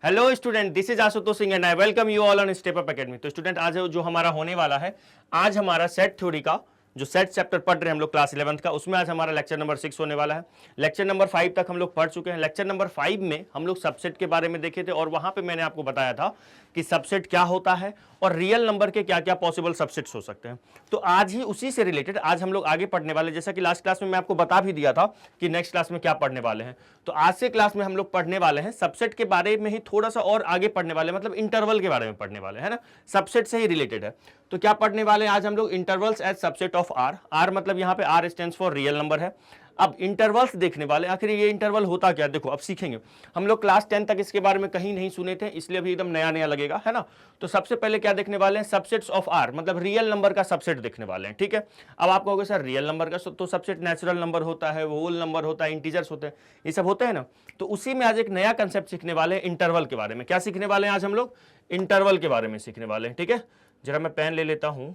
Hello student, this is Ashutosh Singh and I welcome you all on step up academy. तो student, आज जो हमारा होने वाला है, आज हमारा सेट थ्योरी का जो सेट चैप्टर पढ़ रहे हैं हम लोग क्लास 11th का, उसमें आज हमारा लेक्चर नंबर 6 होने वाला है। लेक्चर नंबर 5 तक हम लोग पढ़ चुके हैं। लेक्चर नंबर 5 में हम लोग सबसेट के बारे में देखे थे और वहां पे मैंने आपको बताया था कि सबसेट क्या होता है और रियल नंबर के क्या क्या पॉसिबल सबसेट्स हो सकते हैं। तो आज ही उसी से रिलेटेड आज हम लोग आगे पढ़ने वाले, जैसा कि लास्ट क्लास में मैं आपको बता भी दिया था कि नेक्स्ट क्लास में क्या पढ़ने वाले हैं। तो आज से क्लास में हम लोग पढ़ने वाले हैं सबसेट के बारे में ही, थोड़ा सा और आगे पढ़ने वाले, मतलब इंटरवल के बारे में पढ़ने वाले हैं ना, सबसेट से ही रिलेटेड है। तो क्या पढ़ने वाले हैं आज हम लोग? Intervals as subset of R. R मतलब यहाँ पे R stands for real number है। अब इंटरवल्स देखने वाले, आखिर ये इंटरवल होता क्या, देखो अब सीखेंगे। हम लोग क्लास 10 तक इसके बारे में कहीं नहीं सुने थे, इसलिए अभी एकदम नया नया लगेगा, है ना। तो सबसे पहले क्या देखने वाले हैं? सबसेट्स ऑफ आर, मतलब रियल नंबर का सबसेट देखने वाले हैं, ठीक है। अब आप कहोगे सर रियल नंबर का तो सबसेट नेचुरल नंबर होता है, होल नंबर होता है, इंटीजर्स होते हैं, ये सब होते हैं ना। तो उसी में आज एक नया कंसेप्ट सीखने वाले हैं, इंटरवल के बारे में। क्या सीखने वाले हैं आज हम लोग? इंटरवल के बारे में सीखने वाले हैं, ठीक है। जरा मैं पेन ले लेता हूं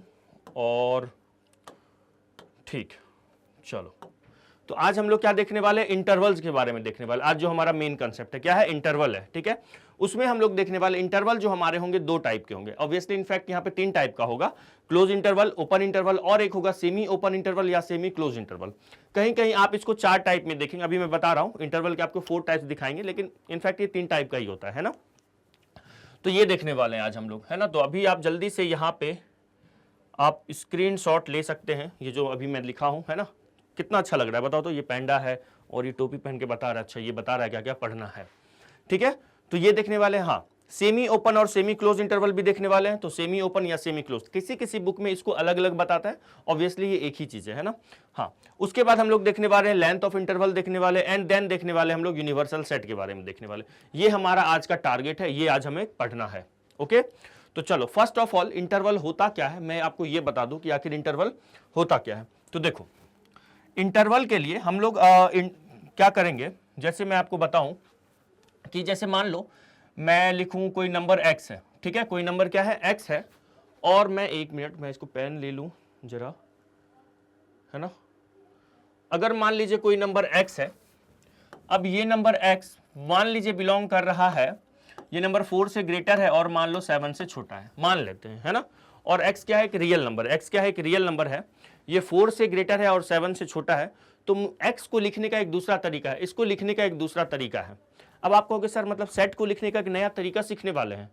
और ठीक, चलो। तो आज हम लोग क्या देखने वाले हैं? इंटरवल्स के बारे में देखने वाले। आज जो हमारा मेन कंसेप्ट है क्या है? इंटरवल है, ठीक है। उसमें हम लोग देखने वाले इंटरवल जो हमारे होंगे दो टाइप के होंगे, ऑब्वियसली इनफैक्ट यहाँ पे तीन टाइप का होगा, क्लोज इंटरवल, ओपन इंटरवल और एक होगा सेमी ओपन इंटरवल या सेमी क्लोज इंटरवल। कहीं कहीं आप इसको चार टाइप में देखेंगे, अभी मैं बता रहा हूँ इंटरवल के आपको 4 टाइप्स दिखाएंगे, लेकिन इनफैक्ट ये 3 टाइप का ही होता है ना। तो ये देखने वाले हैं आज हम लोग, है ना। तो अभी आप जल्दी से यहाँ पे आप स्क्रीनशॉट ले सकते हैं, ये जो अभी मैं लिखा हूं, है ना। कितना अच्छा लग रहा है बताओ तो। ये पैंडा है और ये टोपी पहन के बता रहा है, अच्छा ये बता रहा है क्या क्या पढ़ना है, ठीक है। तो ये देखने वाले हैं। हाँ, सेमी ओपन और सेमी क्लोज इंटरवल भी देखने वाले हैं। तो सेमी ओपन या सेमी क्लोज, किसी किसी बुक में इसको अलग अलग बताता है, ऑब्वियसली ये एक ही चीज है ना। हाँ, उसके बाद हम लोग देखने वाले हैं लेंथ ऑफ इंटरवल देखने वाले, एंड देन देखने वाले हम लोग यूनिवर्सल सेट के बारे में देखने वाले। ये हमारा आज का टारगेट है, ये आज हमें पढ़ना है, ओके। तो चलो, फर्स्ट ऑफ ऑल इंटरवल होता क्या है, मैं आपको ये बता दूं कि आखिर इंटरवल होता क्या है। तो देखो, इंटरवल के लिए हम लोग क्या करेंगे, जैसे मैं आपको बताऊं कि जैसे मान लो मैं लिखूं कोई नंबर x है, ठीक है। कोई नंबर क्या है? x है। और मैं, एक मिनट, मैं इसको पेन ले लूं जरा, है ना। अगर मान लीजिए कोई नंबर x है, अब ये नंबर x मान लीजिए बिलोंग कर रहा है, ये नंबर 4 से ग्रेटर है और मान लो 7 से छोटा है, मान लेते हैं, है ना। और x क्या है? एक रियल नंबर। x क्या है? एक रियल नंबर है। ये 4 से ग्रेटर है और 7 से छोटा है। तो x को लिखने का एक दूसरा तरीका है, इसको लिखने का एक दूसरा तरीका है। अब आप कहोगे सर मतलब सेट को लिखने का एक नया तरीका सीखने वाले हैं।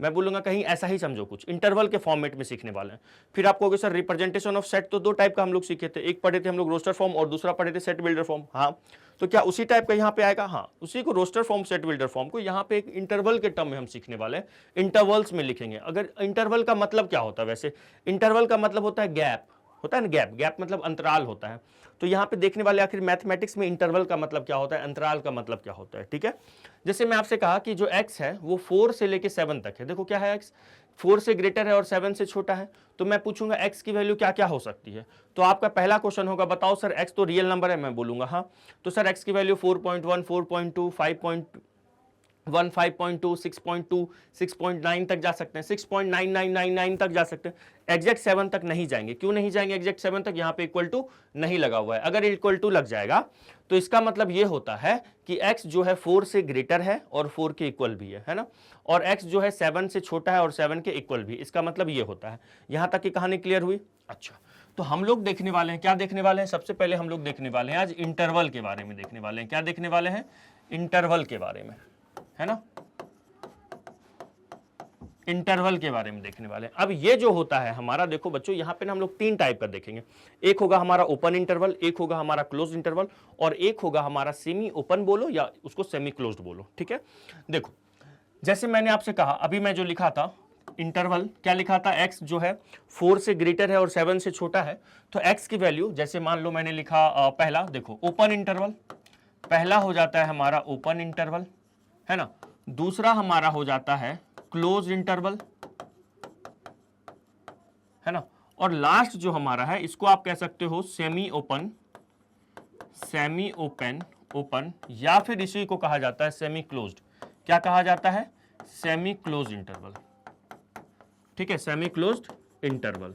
मैं बोलूंगा कहीं ऐसा ही समझो, कुछ इंटरवल के फॉर्मेट में सीखने वाले हैं। फिर आप कहोगे सर रिप्रेजेंटेशन ऑफ सेट तो दो टाइप का हम लोग सीखे थे, एक पढ़े थे हम लोग रोस्टर फॉर्म और दूसरा पढ़े थे सेट बिल्डर फॉर्म। हाँ, तो क्या उसी टाइप का यहाँ पे आएगा? हाँ, उसी को roster form set builder form को यहाँ पे एक इंटरवल के टर्म में हम सीखने वाले हैं, इंटरवल्स में लिखेंगे। अगर इंटरवल का मतलब क्या होता है? वैसे इंटरवल का मतलब होता है गैप, होता है ना, गैप। गैप मतलब अंतराल होता है। तो यहाँ पे देखने वाले आखिर मैथमेटिक्स में इंटरवल का मतलब क्या होता है, अंतराल का मतलब क्या होता है, ठीक है। जैसे मैं आपसे कहा कि जो x है वो 4 से लेके 7 तक है। देखो क्या है, x 4 से ग्रेटर है और 7 से छोटा है। तो मैं पूछूंगा x की वैल्यू क्या क्या हो सकती है। तो आपका पहला क्वेश्चन होगा, बताओ सर x तो रियल नंबर है। मैं बोलूंगा हाँ। तो सर x की वैल्यू 4.1, 4.2, 5.1, 5.2, 6.2, 6.9 तक जा सकते हैं, 6.9999 तक जा सकते हैं। एग्जैक्ट 7 तक नहीं जाएंगे। क्यों नहीं जाएंगे एग्जैक्ट 7 तक? यहाँ पे इक्वल टू नहीं लगा हुआ है। अगर इक्वल टू लग जाएगा तो इसका मतलब ये होता है कि x जो है 4 से ग्रेटर है और 4 के इक्वल भी है ना। और x जो है 7 से छोटा है और 7 के इक्वल भी, इसका मतलब ये होता है। यहां तक की कहानी क्लियर हुई? अच्छा, तो हम लोग देखने वाले हैं, क्या देखने वाले हैं? सबसे पहले हम लोग देखने वाले हैं आज इंटरवल के बारे में देखने वाले हैं। क्या देखने वाले हैं? इंटरवल के बारे में, है ना। इंटरवल के बारे में देखने वाले हैं। अब ये जो होता है हमारा, देखो बच्चों, यहाँ पे ना हम लोग 3 टाइप का देखेंगे। एक होगा हमारा ओपन इंटरवल, एक होगा हमारा क्लोज इंटरवल और एक होगा हमारा सेमी ओपन बोलो या उसको सेमी क्लोज्ड बोलो, ठीक है। देखो, जैसे मैंने आपसे कहा, अभी मैं जो लिखा था इंटरवल, क्या लिखा था? x जो है 4 से ग्रेटर है और 7 से छोटा है। तो x की वैल्यू, जैसे मान लो मैंने लिखा पहला, देखो ओपन इंटरवल, पहला हो जाता है हमारा ओपन इंटरवल, है ना। दूसरा हमारा हो जाता है क्लोज इंटरवल, है ना। और लास्ट जो हमारा है, इसको आप कह सकते हो semi open, semi open, open, या फिर इसी को कहा जाता है सेमी क्लोज्ड। क्या कहा जाता है? सेमी क्लोज इंटरवल, ठीक है, सेमी क्लोज्ड इंटरवल।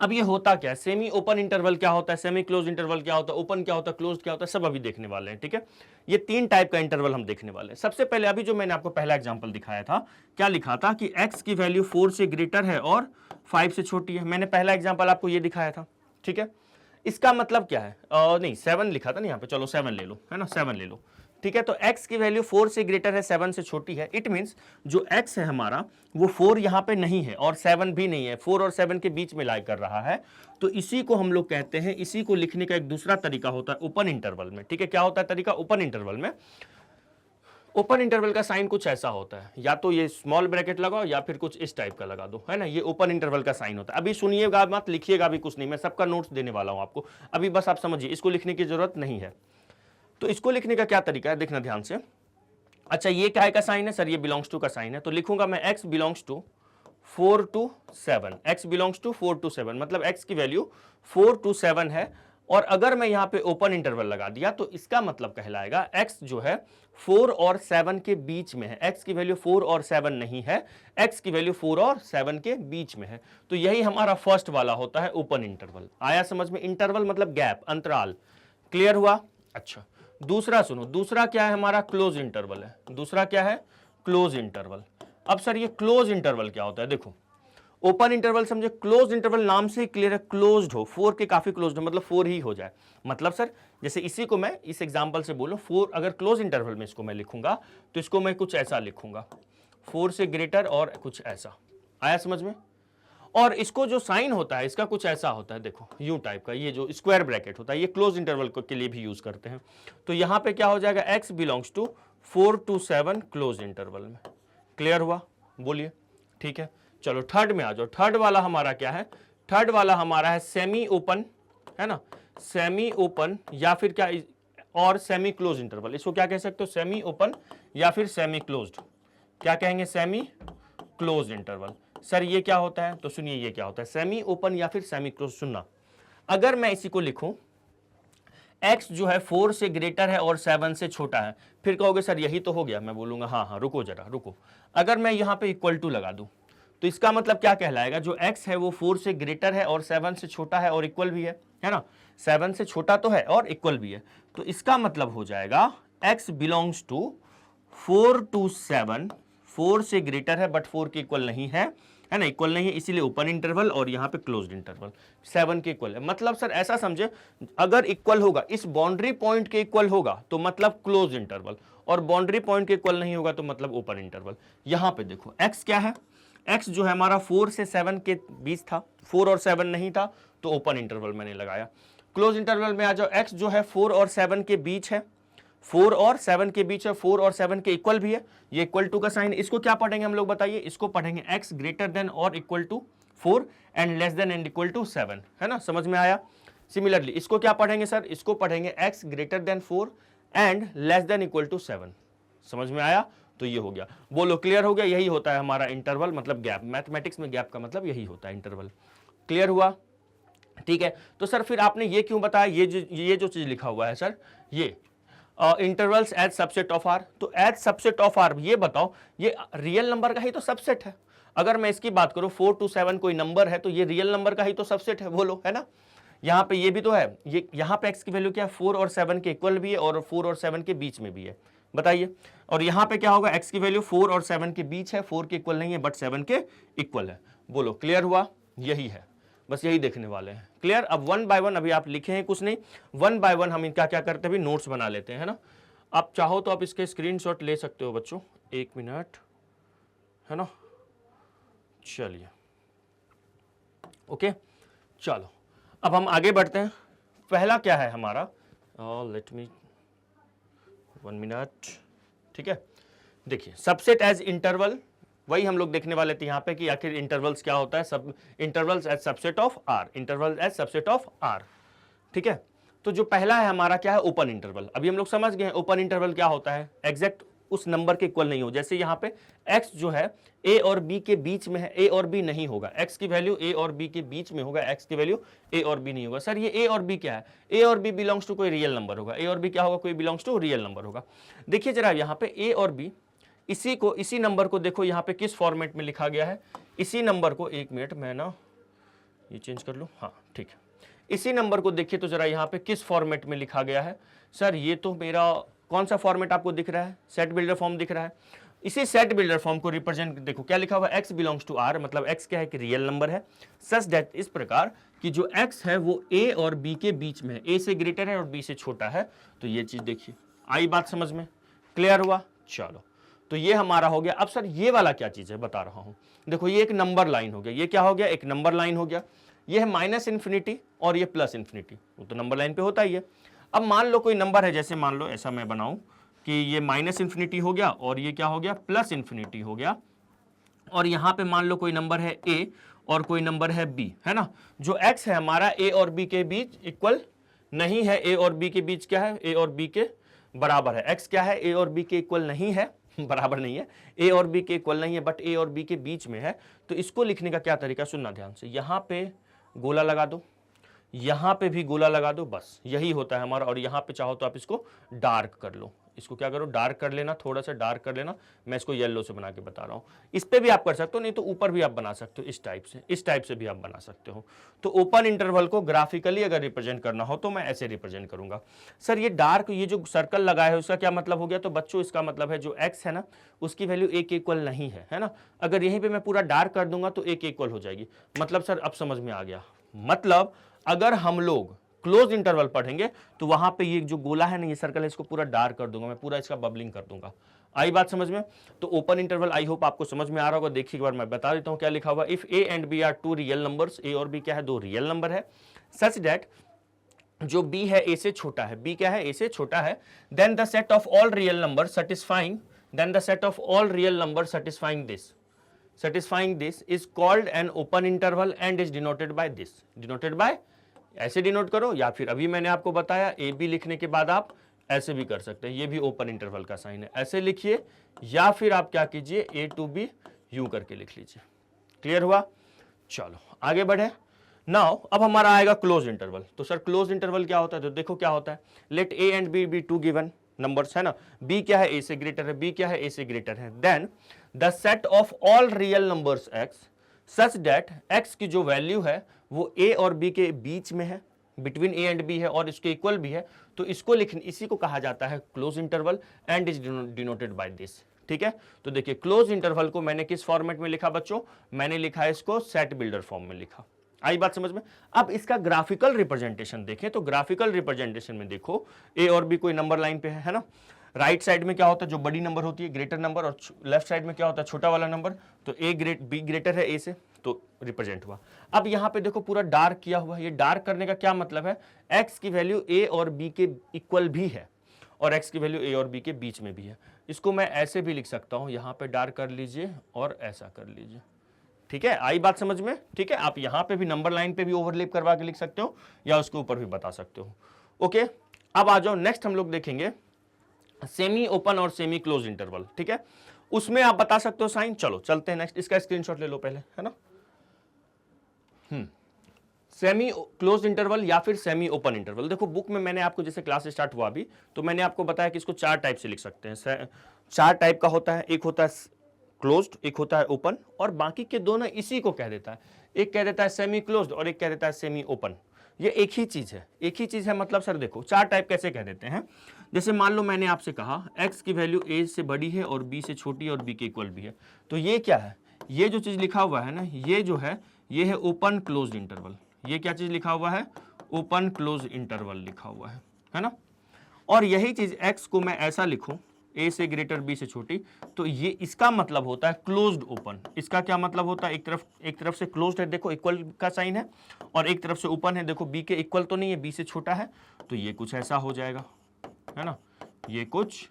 अब ये होता क्या है, सेमी ओपन इंटरवल क्या होता है, सेमी क्लोज इंटरवल क्या होता है, ओपन क्या होता है, क्लोज क्या होता है, सब अभी देखने वाले हैं। ठीक है, ये 3 टाइप का इंटरवल हम देखने वाले हैं। सबसे पहले अभी जो मैंने आपको पहला एग्जांपल दिखाया था, क्या लिखा था कि x की वैल्यू 4 से ग्रेटर है और 5 से छोटी है। मैंने पहला एग्जांपल आपको ये दिखाया था। ठीक है, इसका मतलब क्या है, नहीं 7 लिखा था ना यहाँ पे, चलो 7 ले लो, है ना, 7 ले लो। ठीक है, तो x की वैल्यू 4 से ग्रेटर है, 7 से छोटी है। इट मींस जो x है हमारा वो 4 यहाँ पे नहीं है और 7 भी नहीं है, 4 और 7 के बीच में लाई कर रहा है। तो इसी को हम लोग कहते हैं, इसी को लिखने का एक दूसरा तरीका होता है ओपन इंटरवल में। ठीक है, क्या होता है तरीका ओपन इंटरवल में? ओपन इंटरवल का साइन कुछ ऐसा होता है, या तो ये स्मॉल ब्रैकेट लगाओ या फिर कुछ इस टाइप का लगा दो, है ना, ये ओपन इंटरवल का साइन होता है। अभी सुनिएगा मत, लिखिएगा भी कुछ नहीं, मैं सबका नोट्स देने वाला हूं आपको, अभी बस आप समझिए, इसको लिखने की जरूरत नहीं है। तो इसको लिखने का क्या तरीका है, देखना ध्यान से। अच्छा, ये क्या का साइन है सर, ये बिलोंग्स टू का साइन है, तो लिखूंगा मैं x belongs to 4 to 7, x belongs to 4 to 7, मतलब x की वैल्यू 4 to 7 है। और अगर मैं यहां पे ओपन इंटरवल लगा दिया तो इसका मतलब कहलाएगा x जो है 4 और 7 के बीच में है, x की वैल्यू 4 और 7 नहीं है, x की वैल्यू 4 और 7 के बीच में है। तो यही हमारा फर्स्ट वाला होता है ओपन इंटरवल। आया समझ में? इंटरवल मतलब गैप, अंतराल। क्लियर हुआ? अच्छा, दूसरा सुनो, दूसरा क्या है हमारा, क्लोज इंटरवल है। दूसरा क्या है, क्लोज इंटरवल। अब सर ये क्लोज इंटरवल क्या होता है, देखो ओपन इंटरवल समझे, क्लोज इंटरवल नाम से ही क्लियर है, क्लोज्ड हो, 4 के काफी क्लोज्ड हो, मतलब 4 ही हो जाए। मतलब सर जैसे इसी को मैं इस एग्जांपल से बोलूं, 4 अगर क्लोज इंटरवल में इसको मैं लिखूंगा तो इसको मैं कुछ ऐसा लिखूंगा, 4 से ग्रेटर और कुछ ऐसा। आया समझ में? और इसको जो साइन होता है इसका कुछ ऐसा होता है, देखो यू टाइप का, ये जो स्क्वायर ब्रैकेट होता है ये क्लोज इंटरवल के लिए भी यूज करते हैं। तो यहां पे क्या हो जाएगा, x belongs to 4 to 7 close interval में। क्लियर हुआ? बोलिए। ठीक है, चलो थर्ड में आ जाओ। थर्ड वाला हमारा क्या है, थर्ड वाला हमारा है सेमी ओपन, है ना, सेमी ओपन या फिर क्या, और सेमी क्लोज इंटरवल। इसको क्या कह सकते हो, सेमी ओपन या फिर सेमी क्लोज्ड। क्या कहेंगे, सेमी क्लोज इंटरवल। सर ये क्या होता है, तो सुनिए ये क्या होता है, सेमी ओपन या फिर सेमी क्लोज। सुनना, अगर मैं इसी को लिखूं x जो है 4 से ग्रेटर है और 7 से छोटा है, फिर कहोगे सर यही तो हो गया। मैं बोलूंगा हाँ हाँ रुको जरा रुको, अगर मैं यहां पे इक्वल टू लगा दूं तो इसका मतलब क्या कहलाएगा, जो x है वो 4 से ग्रेटर है और 7 से छोटा है और इक्वल भी है ना, 7 से छोटा तो है और इक्वल भी है। तो इसका मतलब हो जाएगा x बिलोंग्स टू 4 to 7, 4 से ग्रेटर है बट 4 के इक्वल नहीं है ना, इक्वल नहीं है, इसीलिए ओपन इंटरवल और यहाँ पे क्लोज्ड इंटरवल 7 के इक्वल है। मतलब सर ऐसा समझे, अगर इक्वल होगा, इस बाउंड्री पॉइंट के इक्वल होगा तो मतलब क्लोज इंटरवल, और बाउंड्री पॉइंट के इक्वल नहीं होगा तो मतलब ओपन इंटरवल। यहाँ पे देखो x क्या है, x जो है हमारा 4 से 7 के बीच था, 4 और 7 नहीं था तो ओपन इंटरवल मैंने लगाया। क्लोज इंटरवल में आ जाओ, x जो है 4 और 7 के बीच है, 4 और 7 के बीच है, 4 और 7 के इक्वल भी है, ये इक्वल टू का साइन। इसको क्या पढ़ेंगे हम लोग बताइए, इसको पढ़ेंगे x ग्रेटर देन और equal to 4 and less than and equal to 7, है ना, समझ में आया? सिमिलरली इसको क्या पढ़ेंगे सर, इसको पढ़ेंगे x greater than 4 and less than equal to 7। समझ में आया? तो ये हो गया, बोलो क्लियर हो गया? यही होता है हमारा इंटरवल, मतलब गैप। मैथमेटिक्स में गैप का मतलब यही होता है, इंटरवल। क्लियर हुआ? ठीक है, तो सर फिर आपने ये क्यों बताया, ये जो चीज लिखा हुआ है सर, ये intervals as subset of R, तो एज सबसेट ऑफ आर, ये बताओ ये रियल नंबर का ही तो सबसेट है। अगर मैं इसकी बात करूं 4 to 7 कोई नंबर है तो ये रियल नंबर का ही तो सबसेट है, बोलो, है ना। यहाँ पे ये भी तो है, ये यहाँ पे x की वैल्यू क्या है, 4 और 7 के इक्वल भी है और 4 और 7 के बीच में भी है, बताइए। और यहाँ पे क्या होगा, x की वैल्यू 4 और 7 के बीच है, 4 के इक्वल नहीं है बट 7 के इक्वल है। बोलो क्लियर हुआ? यही है, बस यही देखने वाले हैं। क्लियर? अब 1 by 1 अभी आप लिखे हैं कुछ नहीं, 1 by 1 हम इनका क्या करते हैं, अभी नोट्स बना लेते हैं, है ना। आप चाहो तो आप इसके स्क्रीनशॉट ले सकते हो बच्चों, 1 मिनट, है ना। चलिए ओके, चलो अब हम आगे बढ़ते हैं। पहला क्या है हमारा, लेट मी 1 मिनट, ठीक है। देखिए सबसेट एज इंटरवल, वही हम लोग देखने वाले थे यहाँ पे कि आखिर इंटरवल्स क्या होता है, सब intervals as subset of R, interval as subset of R, ठीक है। तो जो पहला है हमारा क्या है, ओपन इंटरवल। अभी हम लोग समझ गए हैं ओपन इंटरवल क्या होता है, एग्जैक्ट उस नंबर के इक्वल नहीं हो। जैसे यहाँ पे x जो है a और b के बीच में है, a और b नहीं होगा, x की वैल्यू a और b के बीच में होगा, x की वैल्यू a और b नहीं होगा। सर ये a और b क्या है, a और b बिलोंग्स टू कोई रियल नंबर होगा, a और b क्या होगा, कोई बिलोंग्स टू रियल नंबर होगा। देखिए जरा यहाँ पे a और b, इसी नंबर को देखो यहाँ पे किस फॉर्मेट में लिखा गया है, इसी नंबर को, 1 मिनट मैं ना ये चेंज कर लो, हाँ ठीक है। इसी नंबर को देखिए तो जरा यहाँ पे किस फॉर्मेट में लिखा गया है। सर ये तो मेरा कौन सा फॉर्मेट आपको दिख रहा है, सेट बिल्डर फॉर्म दिख रहा है। इसी सेट बिल्डर फॉर्म को रिप्रेजेंट देखो क्या लिखा हुआ है, x बिलोंग्स टू r, मतलब x क्या है कि रियल नंबर है, सच दैट इस प्रकार कि जो x है वो a और b के बीच में है, a से ग्रेटर है और b से छोटा है। तो ये चीज देखिए, आई बात समझ में, क्लियर हुआ। चलो तो ये हमारा हो गया। अब सर ये वाला क्या चीज है बता रहा हूं, देखो ये एक नंबर लाइन हो गया, ये क्या हो गया, एक नंबर लाइन हो गया। ये है माइनस इन्फिनिटी और ये प्लस इन्फिनिटी, वो तो नंबर लाइन पे होता ही है। अब मान लो कोई नंबर है, जैसे मान लो ऐसा मैं बनाऊं कि ये माइनस इन्फिनिटी हो गया और ये क्या हो गया, प्लस इन्फिनिटी हो गया। और यहां पे मान लो कोई नंबर है a और कोई नंबर है b, है ना। जो x है हमारा a और b के बीच इक्वल नहीं है, a और b के बीच क्या है, a और b के बराबर है। x क्या है, a और b के इक्वल नहीं है, बराबर नहीं है, a और b के इक्वल नहीं है, बट a और b के बीच में है। तो इसको लिखने का क्या तरीका, सुनना ध्यान से, यहां पे गोला लगा दो, यहां पे भी गोला लगा दो, बस यही होता है हमारा। और यहां पे चाहो तो आप इसको डार्क कर लो, इसको क्या करो, डार्क कर लेना, थोड़ा सा डार्क कर लेना। मैं इसको येलो से बना के बता रहा हूं, इस पे भी आप कर सकते हो, नहीं तो ऊपर भी आप बना सकते हो, इस टाइप से भी आप बना सकते हो। तो ओपन इंटरवल को ग्राफिकली अगर रिप्रेजेंट करना हो तो मैं ऐसे रिप्रेजेंट करूंगा। सर ये डार्क, ये जो सर्कल लगा है उसका क्या मतलब हो गया, तो बच्चों इसका मतलब है जो x है ना उसकी वैल्यू a के इक्वल नहीं है ना। अगर यहीं पे मैं पूरा डार्क कर दूंगा तो a के इक्वल हो जाएगी। मतलब सर अब समझ में आ गया, मतलब अगर हम लोग क्लोज इंटरवल पढ़ेंगे तो वहां पे ये जो गोला है ना, ये सर्कल है, इसको पूरा डार्क कर दूंगा मैं, पूरा इसका बबलिंग कर दूंगा। आई बात समझ में। तो ओपन इंटरवल आई होप आपको समझ में आ रहा होगा। देखिए एक बार मैं बता देता हूं क्या लिखा हुआ, if a and b are two real numbers, a और b क्या है, दो रियल नंबर है, सच दैट जो b है a से छोटा है, b क्या है, a से छोटा है, then the set of all real number satisfying, then the set of all real number satisfying this is called an open interval and is denoted by this, denoted by, ऐसे denote करो, या फिर अभी मैंने आपको बताया ए बी लिखने के बाद आप ऐसे भी कर सकते हैं, ये भी ओपन इंटरवल का साइन है, ऐसे लिखिए, या फिर आप क्या कीजिए ए टू बी यू करके लिख लीजिए। क्लियर हुआ। चलो आगे बढ़े। नाउ अब हमारा आएगा क्लोज इंटरवल। तो सर क्लोज इंटरवल क्या होता है, तो देखो क्या होता है, let A and B be two given numbers, है ना, b क्या है, a से ग्रेटर है, b क्या है, a से ग्रेटर है, then the set of all real numbers x such that x की जो वैल्यू है वो a और b के बीच में है, बिटवीन a एंड b है और इसके इक्वल भी है। तो इसको लिखने, इसी को कहा जाता है close interval and is denoted by this. ठीक है, तो देखिए क्लोज इंटरवल को मैंने किस फॉर्मेट में लिखा बच्चों, मैंने लिखा है इसको सेट बिल्डर फॉर्म में लिखा। आई बात समझ में। अब इसका ग्राफिकल रिप्रेजेंटेशन देखें तो ग्राफिकल रिप्रेजेंटेशन में देखो ए और बी कोई नंबर लाइन पे है ना, राइट साइड में क्या होता है, जो बड़ी नंबर होती है ग्रेटर नंबर, और लेफ्ट साइड में क्या होता है, छोटा वाला नंबर। तो बी ग्रेटर है ए से, तो रिप्रेजेंट हुआ। अब यहां पे देखो पूरा डार्क किया हुआ है, ये डार्क करने का क्या मतलब है, एक्स की वैल्यू ए और बी के इक्वल भी है और एक्स की वैल्यू ए और बी के बीच में भी है। इसको मैं ऐसे भी लिख सकता हूं, यहां पे डार्क कर लीजिए और ऐसा कर लीजिए। ठीक है, आई बात समझ में। ठीक है, आप यहां पे भी नंबर लाइन पे भी ओवरलैप करवा के लिख सकते हो या उसके ऊपर भी बता सकते हो। ओके, अब आ जाओ नेक्स्ट हम लोग देखेंगे सेमी ओपन और सेमी क्लोज इंटरवल। ठीक है, उसमें आप बता सकते हो साइन। चलो चलते हैं नेक्स्ट, इसका स्क्रीनशॉट ले लो पहले, है ना। सेमी क्लोज इंटरवल या फिर सेमी ओपन इंटरवल, देखो बुक में मैंने आपको, जैसे क्लास स्टार्ट हुआ अभी तो मैंने आपको बताया कि इसको चार टाइप से लिख सकते हैं। चार टाइप का होता है, एक होता है क्लोज्ड, एक होता है ओपन, और बाकी के दोनों इसी को कह देता है। एक कह देता है सेमी क्लोज्ड और एक कह देता है सेमी ओपन। ये एक ही चीज है, एक ही चीज है। मतलब सर देखो चार टाइप कैसे कह देते हैं, जैसे मान लो मैंने आपसे कहा x की वैल्यू a से बड़ी है और b से छोटी है और b के इक्वल भी है, तो ये क्या है, ये जो चीज लिखा हुआ है ना, ये जो है ये है ओपन क्लोज्ड इंटरवल। ये क्या चीज लिखा हुआ है, ओपन क्लोज इंटरवल लिखा हुआ है ना। और यही चीज x को मैं ऐसा लिखूं, a से ग्रेटर b से छोटी, तो ये इसका मतलब होता है क्लोज्ड ओपन। इसका क्या मतलब होता है, एक तरफ से क्लोज्ड है, देखो इक्वल का साइन है, और एक तरफ से ओपन है, देखो b के इक्वल तो नहीं है, b से छोटा है, तो ये कुछ ऐसा हो जाएगा, है ना, ये कुछ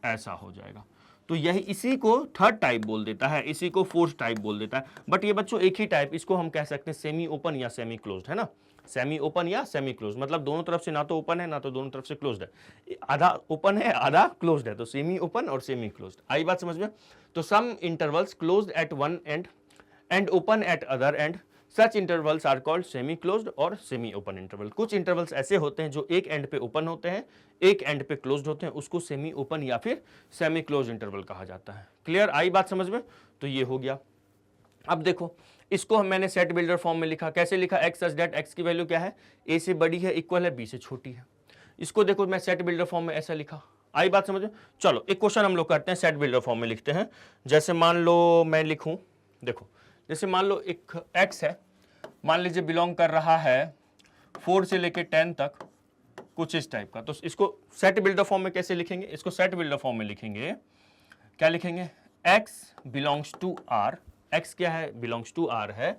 ऐसा हो जाएगा। तो यही, इसी को थर्ड टाइप बोल देता है, इसी को फोर्थ टाइप बोल देता है। बट ये बच्चों एक ही टाइप, इसको हम कह सकते हैं सेमी ओपन या सेमी क्लोज्ड, है ना, सेमी ओपन या सेमी क्लोज, मतलब दोनों तरफ से ना तो ओपन है ना तो दोनों तरफ से क्लोज्ड है, आधा ओपन है आधा क्लोज्ड है, तो सेमी ओपन और सेमी क्लोज्ड। आई बात समझ में। तो some intervals closed at one end and open at other end, such intervals are called semi closed or semi open interval. कुछ इंटरवल्स ऐसे होते हैं जो एक एंड पे ओपन होते हैं, एक एंड पे क्लोज्ड होते हैं, उसको सेमी ओपन या फिर सेमी क्लोज इंटरवल कहा जाता है। क्लियर, आई बात समझ में। तो ये हो गया। अब देखो इसको मैंने सेट बिल्डर फॉर्म में लिखा, कैसे लिखा, एक्स सच दैट एक्स की वैल्यू क्या है, ए से बड़ी है, इक्वल है बी से छोटी है। इसको देखो मैं सेट बिल्डर फॉर्म में ऐसा लिखा, आई बात समझ में। चलो एक क्वेश्चन हम लोग करते हैं, सेट बिल्डर फॉर्म में लिखते हैं। जैसे मान लो मैं लिखूं, देखो जैसे मान लो एक एक्स है, मान लीजिए बिलोंग कर रहा है 4 से लेके 10 तक, कुछ इस टाइप का। तो इसको सेट बिल्डर फॉर्म में कैसे लिखेंगे, इसको सेट बिल्डर फॉर्म में लिखेंगे, क्या लिखेंगे, x belongs to r, x क्या है, बिलोंग्स टू r है,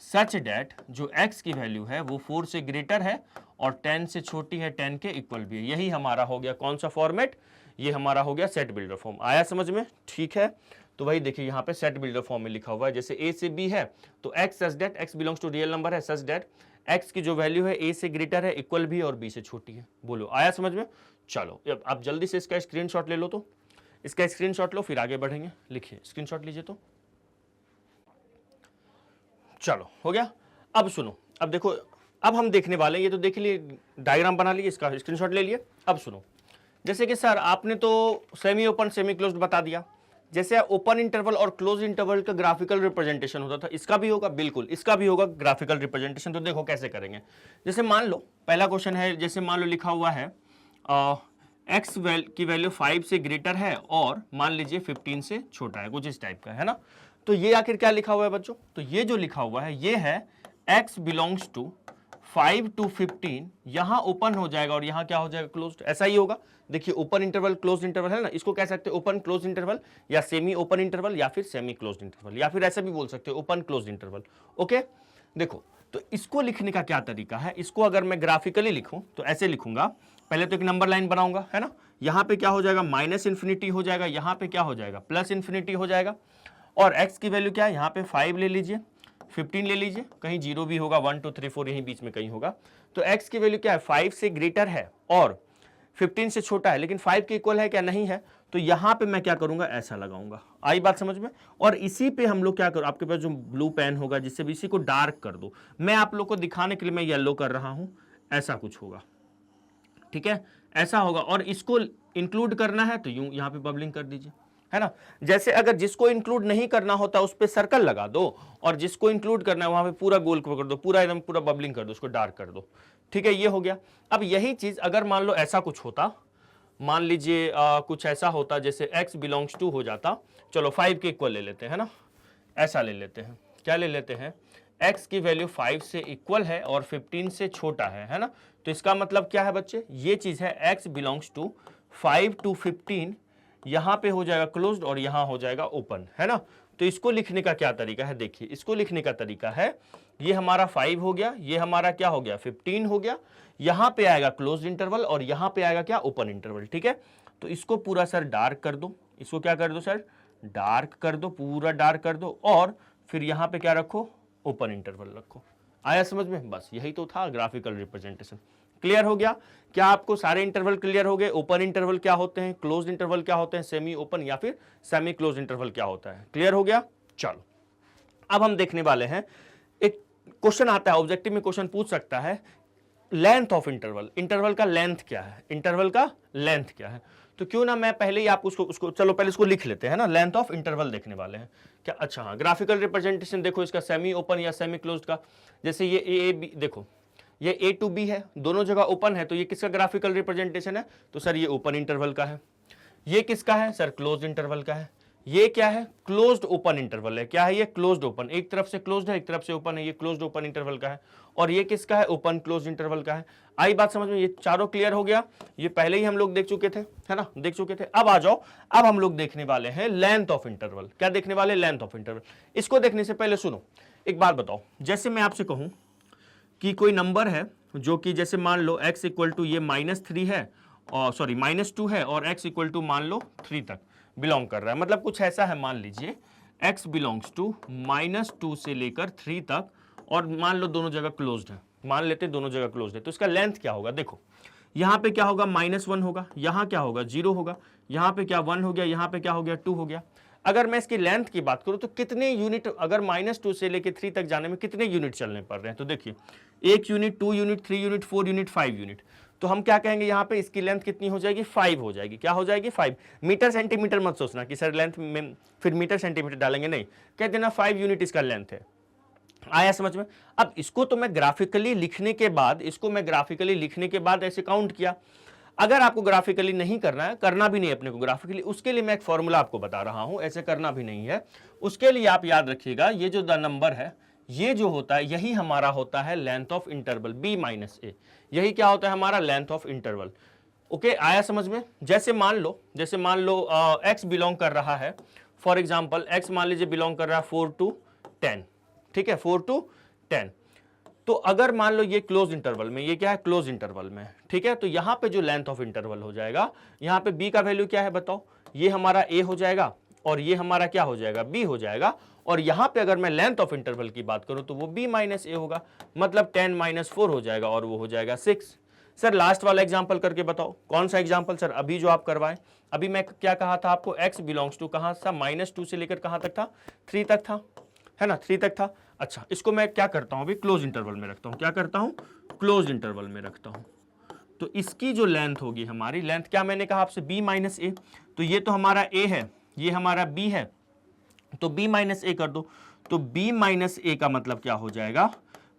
सच डेट जो x की वैल्यू है वो 4 से ग्रेटर है और 10 से छोटी है, 10 के इक्वल भी है। यही हमारा हो गया कौन सा फॉर्मेट, ये हमारा हो गया सेट बिल्डर फॉर्म। आया समझ में, ठीक है। तो वही देखिए यहाँ पे सेट बिल्डर फॉर्म में लिखा हुआ है, जैसे a से b है तो x such that, x belongs to real number है, सच डेट x की जो वैल्यू है a से ग्रेटर है, इक्वल भी है और b से छोटी है। बोलो आया समझ में। चलो अब आप जल्दी से इसका स्क्रीनशॉट ले लो, तो इसका स्क्रीनशॉट लो फिर आगे बढ़ेंगे। लिखिए स्क्रीनशॉट लीजिए। तो चलो हो गया। अब सुनो, अब देखो अब हम देखने वाले हैं, ये तो देख लिए, डायग्राम बना लिए, इसका स्क्रीनशॉट ले लिए। अब सुनो, जैसे कि सर आपने तो सेमी ओपन सेमी क्लोज्ड बता दिया, जैसे ओपन इंटरवल और क्लोज इंटरवल का ग्राफिकल रिप्रेजेंटेशन होता था, इसका भी होगा, बिल्कुल इसका भी होगा ग्राफिकल रिप्रेजेंटेशन। तो देखो कैसे करेंगे। जैसे मान लो पहला क्वेश्चन है, जैसे मान लो लिखा हुआ है एक्स की वैल्यू 5 से ग्रेटर है और मान लीजिए 15 से छोटा है, कुछ इस टाइप का है ना। तो ये आखिर क्या लिखा हुआ है बच्चों, तो ये जो लिखा हुआ है ये है x बिलोंग्स टू 5 to 15, यहां ओपन हो जाएगा और यहां क्या हो जाएगा, क्लोज्ड। ऐसा ही होगा। देखिए ओपन इंटरवल क्लोज इंटरवल है ना, इसको कह सकते हैं ओपन क्लोज इंटरवल या सेमी ओपन इंटरवल या फिर सेमी क्लोज इंटरवल, या फिर ऐसा भी बोल सकते हो ओपन क्लोज इंटरवल। ओके देखो, तो इसको लिखने का क्या तरीका है, इसको अगर मैं ग्राफिकली लिखूं तो ऐसे लिखूंगा, पहले तो एक नंबर लाइन बनाऊंगा, है ना। यहां पे क्या हो जाएगा, माइनस इन्फिनिटी हो जाएगा, यहां पे क्या हो जाएगा, प्लस इन्फिनिटी हो जाएगा। और x की वैल्यू क्या है, यहाँ पे 5 ले लीजिए, 15 ले लीजिए, कहीं 0 भी होगा, 1 2 3 4 यहीं बीच में कहीं होगा। तो x की वैल्यू क्या है, 5 से ग्रेटर है और 15 से छोटा है, लेकिन 5 के इक्वल है क्या, नहीं है। तो यहाँ पे मैं क्या करूंगा, ऐसा लगाऊंगा। आई बात समझ में। और इसी पे हम लोग क्या करो, आपके पास जो ब्लू पेन होगा जिससे भी इसी को डार्क कर दो, मैं आप लोग को दिखाने के लिए मैं येलो कर रहा हूं, ऐसा कुछ होगा, ठीक है, ऐसा होगा। और इसको इंक्लूड करना है तो यूं यहाँ पे बबलिंग कर दीजिए, है ना। जैसे अगर जिसको इंक्लूड नहीं करना होता उस पे सर्कल लगा दो, और जिसको इंक्लूड करना है वहां पे पूरा गोल कर दो, पूरा एकदम पूरा बबलिंग कर दो, उसको डार्क कर दो, ठीक है। ये हो गया। अब यही चीज अगर मान लो ऐसा कुछ होता, मान लीजिए कुछ ऐसा होता जैसे x बिलोंग्स टू हो जाता, चलो 5 के इक्वल ले लेते हैं ना, ऐसा ले लेते हैं, क्या ले लेते हैं, x की वैल्यू 5 से इक्वल है और 15 से छोटा है ना। तो इसका मतलब क्या है बच्चे, ये चीज है x बिलोंग्स टू 5 to 15, यहां पे हो जाएगा क्लोज्ड और यहां हो जाएगा ओपन, है ना। तो इसको लिखने का क्या तरीका है, देखिए इसको लिखने का तरीका है, ये हमारा 5 हो गया, ये हमारा क्या हो गया, 15 हो गया, यहां पे आएगा क्लोज्ड इंटरवल और यहां पे आएगा क्या, ओपन इंटरवल, ठीक है। तो इसको पूरा सर डार्क कर दो, इसको क्या कर दो सर, डार्क कर दो, पूरा डार्क कर दो, और फिर यहां पे क्या रखो, ओपन इंटरवल रखो। आया समझ में, बस यही तो था ग्राफिकल रिप्रेजेंटेशन। क्लियर हो गया। क्या आपको सारे इंटरवल क्लियर हो गए, ओपन इंटरवल क्या होते हैं, क्लोज इंटरवल क्या होते हैं, सेमी ओपन या फिर सेमी क्लोज इंटरवल क्या होता है, क्लियर हो गया। चलो अब हम देखने वाले हैं, एक क्वेश्चन आता है, ऑब्जेक्टिव में क्वेश्चन पूछ सकता है, लेंथ ऑफ इंटरवल, इंटरवल का लेंथ क्या है, इंटरवल का लेंथ क्या है। तो क्यों ना मैं पहले ही आपको उसको चलो पहले इसको लिख लेते हैं ना, लेंथ ऑफ इंटरवल देखने वाले हैं क्या। अच्छा हाँ, ग्राफिकल रिप्रेजेंटेशन देखो इसका, सेमी ओपन या सेमी क्लोज्ड का। जैसे ये ए बी, देखो ये A to B है, दोनों जगह ओपन है, तो ये किसका ग्राफिकल रिप्रेजेंटेशन है, तो सर ये ओपन इंटरवल का है। ये किसका है सर, क्लोज्ड इंटरवल का है। ये क्या है, क्लोज्ड ओपन इंटरवल है, क्या है ये, क्लोज्ड ओपन, एक तरफ से क्लोज्ड है एक तरफ से ओपन है, ये क्लोज्ड ओपन इंटरवल का है। और ये किसका है, ओपन क्लोज्ड इंटरवल का है। आई बात समझ में, ये चारों क्लियर हो गया। ये पहले ही हम लोग देख चुके थे, है ना, देख चुके थे। अब आ जाओ, अब हम लोग देखने वाले हैं लेंथ ऑफ इंटरवल। क्या देखने वाले, लेंथ ऑफ इंटरवल। इसको देखने से पहले सुनो एक बात बताओ, जैसे मैं आपसे कहूं कि कोई नंबर है जो कि जैसे मान लो x इक्वल टू ये -3 है, और सॉरी -2 है, और x इक्वल टू मान लो 3 तक बिलोंग कर रहा है, मतलब कुछ ऐसा है, मान लीजिए x बिलोंग्स टू -2 से लेकर 3 तक, और मान लो दोनों जगह क्लोज्ड है, मान लेते दोनों जगह क्लोज्ड है। तो इसका लेंथ क्या होगा, देखो यहाँ पे क्या होगा, -1 होगा, यहाँ क्या होगा, 0 होगा, यहाँ पे क्या 1 हो गया, यहाँ पे क्या हो गया, 2 हो गया। अगर मैं इसकी लेंथ की बात करूं तो कितने यूनिट, अगर -2 से लेके 3 तक जाने में कितने यूनिट चलने पड़ रहे हैं, तो देखिए 1 unit, 2 unit, 3 unit, 4 unit, 5 unit. तो हम क्या कहेंगे यहाँ पे इसकी लेंथ कितनी हो जाएगी 5 हो जाएगी। क्या हो जाएगी 5। मीटर सेंटीमीटर मत सोचना कि सर लेंथ में फिर मीटर सेंटीमीटर डालेंगे, नहीं, कह देना 5 यूनिट इसका लेंथ है। आया समझ में। अब इसको तो मैं ग्राफिकली लिखने के बाद, इसको मैं ग्राफिकली लिखने के बाद ऐसे काउंट किया। अगर आपको ग्राफिकली नहीं करना है, करना भी नहीं अपने को ग्राफिकली, उसके लिए मैं एक फॉर्मूला आपको बता रहा हूं, ऐसे करना भी नहीं है। उसके लिए आप याद रखिएगा, ये जो द नंबर है, ये जो होता है यही हमारा होता है length of interval b minus A. यही क्या होता है हमारा लेंथ ऑफ इंटरवल। ओके, आया समझ में। जैसे मान लो x बिलोंग कर रहा है, फॉर एग्जाम्पल x मान लीजिए बिलोंग कर रहा है 4 to 10, ठीक है, 4 to 10। तो अगर मान लो ये क्लोज इंटरवल में, ये क्या है क्लोज इंटरवल में, ठीक है, तो यहां पे जो लेंथ ऑफ इंटरवल हो जाएगा, यहां पे b का वैल्यू क्या है बताओ, ये हमारा a हो जाएगा और ये हमारा क्या हो जाएगा b हो जाएगा। और यहां पे अगर मैं लेंथ ऑफ इंटरवल की बात करूं तो वो b माइनस ए होगा, मतलब 10 माइनस 4 हो जाएगा और वो हो जाएगा 6। सर लास्ट वाला एग्जांपल करके बताओ, कौन सा एग्जांपल सर, अभी जो आप करवाएं। अभी मैं क्या कहा था आपको, x बिलोंग्स टू कहां था, -2 से लेकर कहां तक था, 3 तक था, है ना, 3 तक था। अच्छा, इसको मैं क्या करता हूं अभी, क्लोज इंटरवल में रखता हूं। क्या करता हूं, क्लोज इंटरवल में रखता हूं। तो इसकी जो लेंथ होगी, हमारी लेंथ क्या मैंने कहा आपसे, b माइनस ए। तो ये तो हमारा a है, ये हमारा b है, तो b माइनस ए कर दो। तो b माइनस ए का मतलब क्या हो जाएगा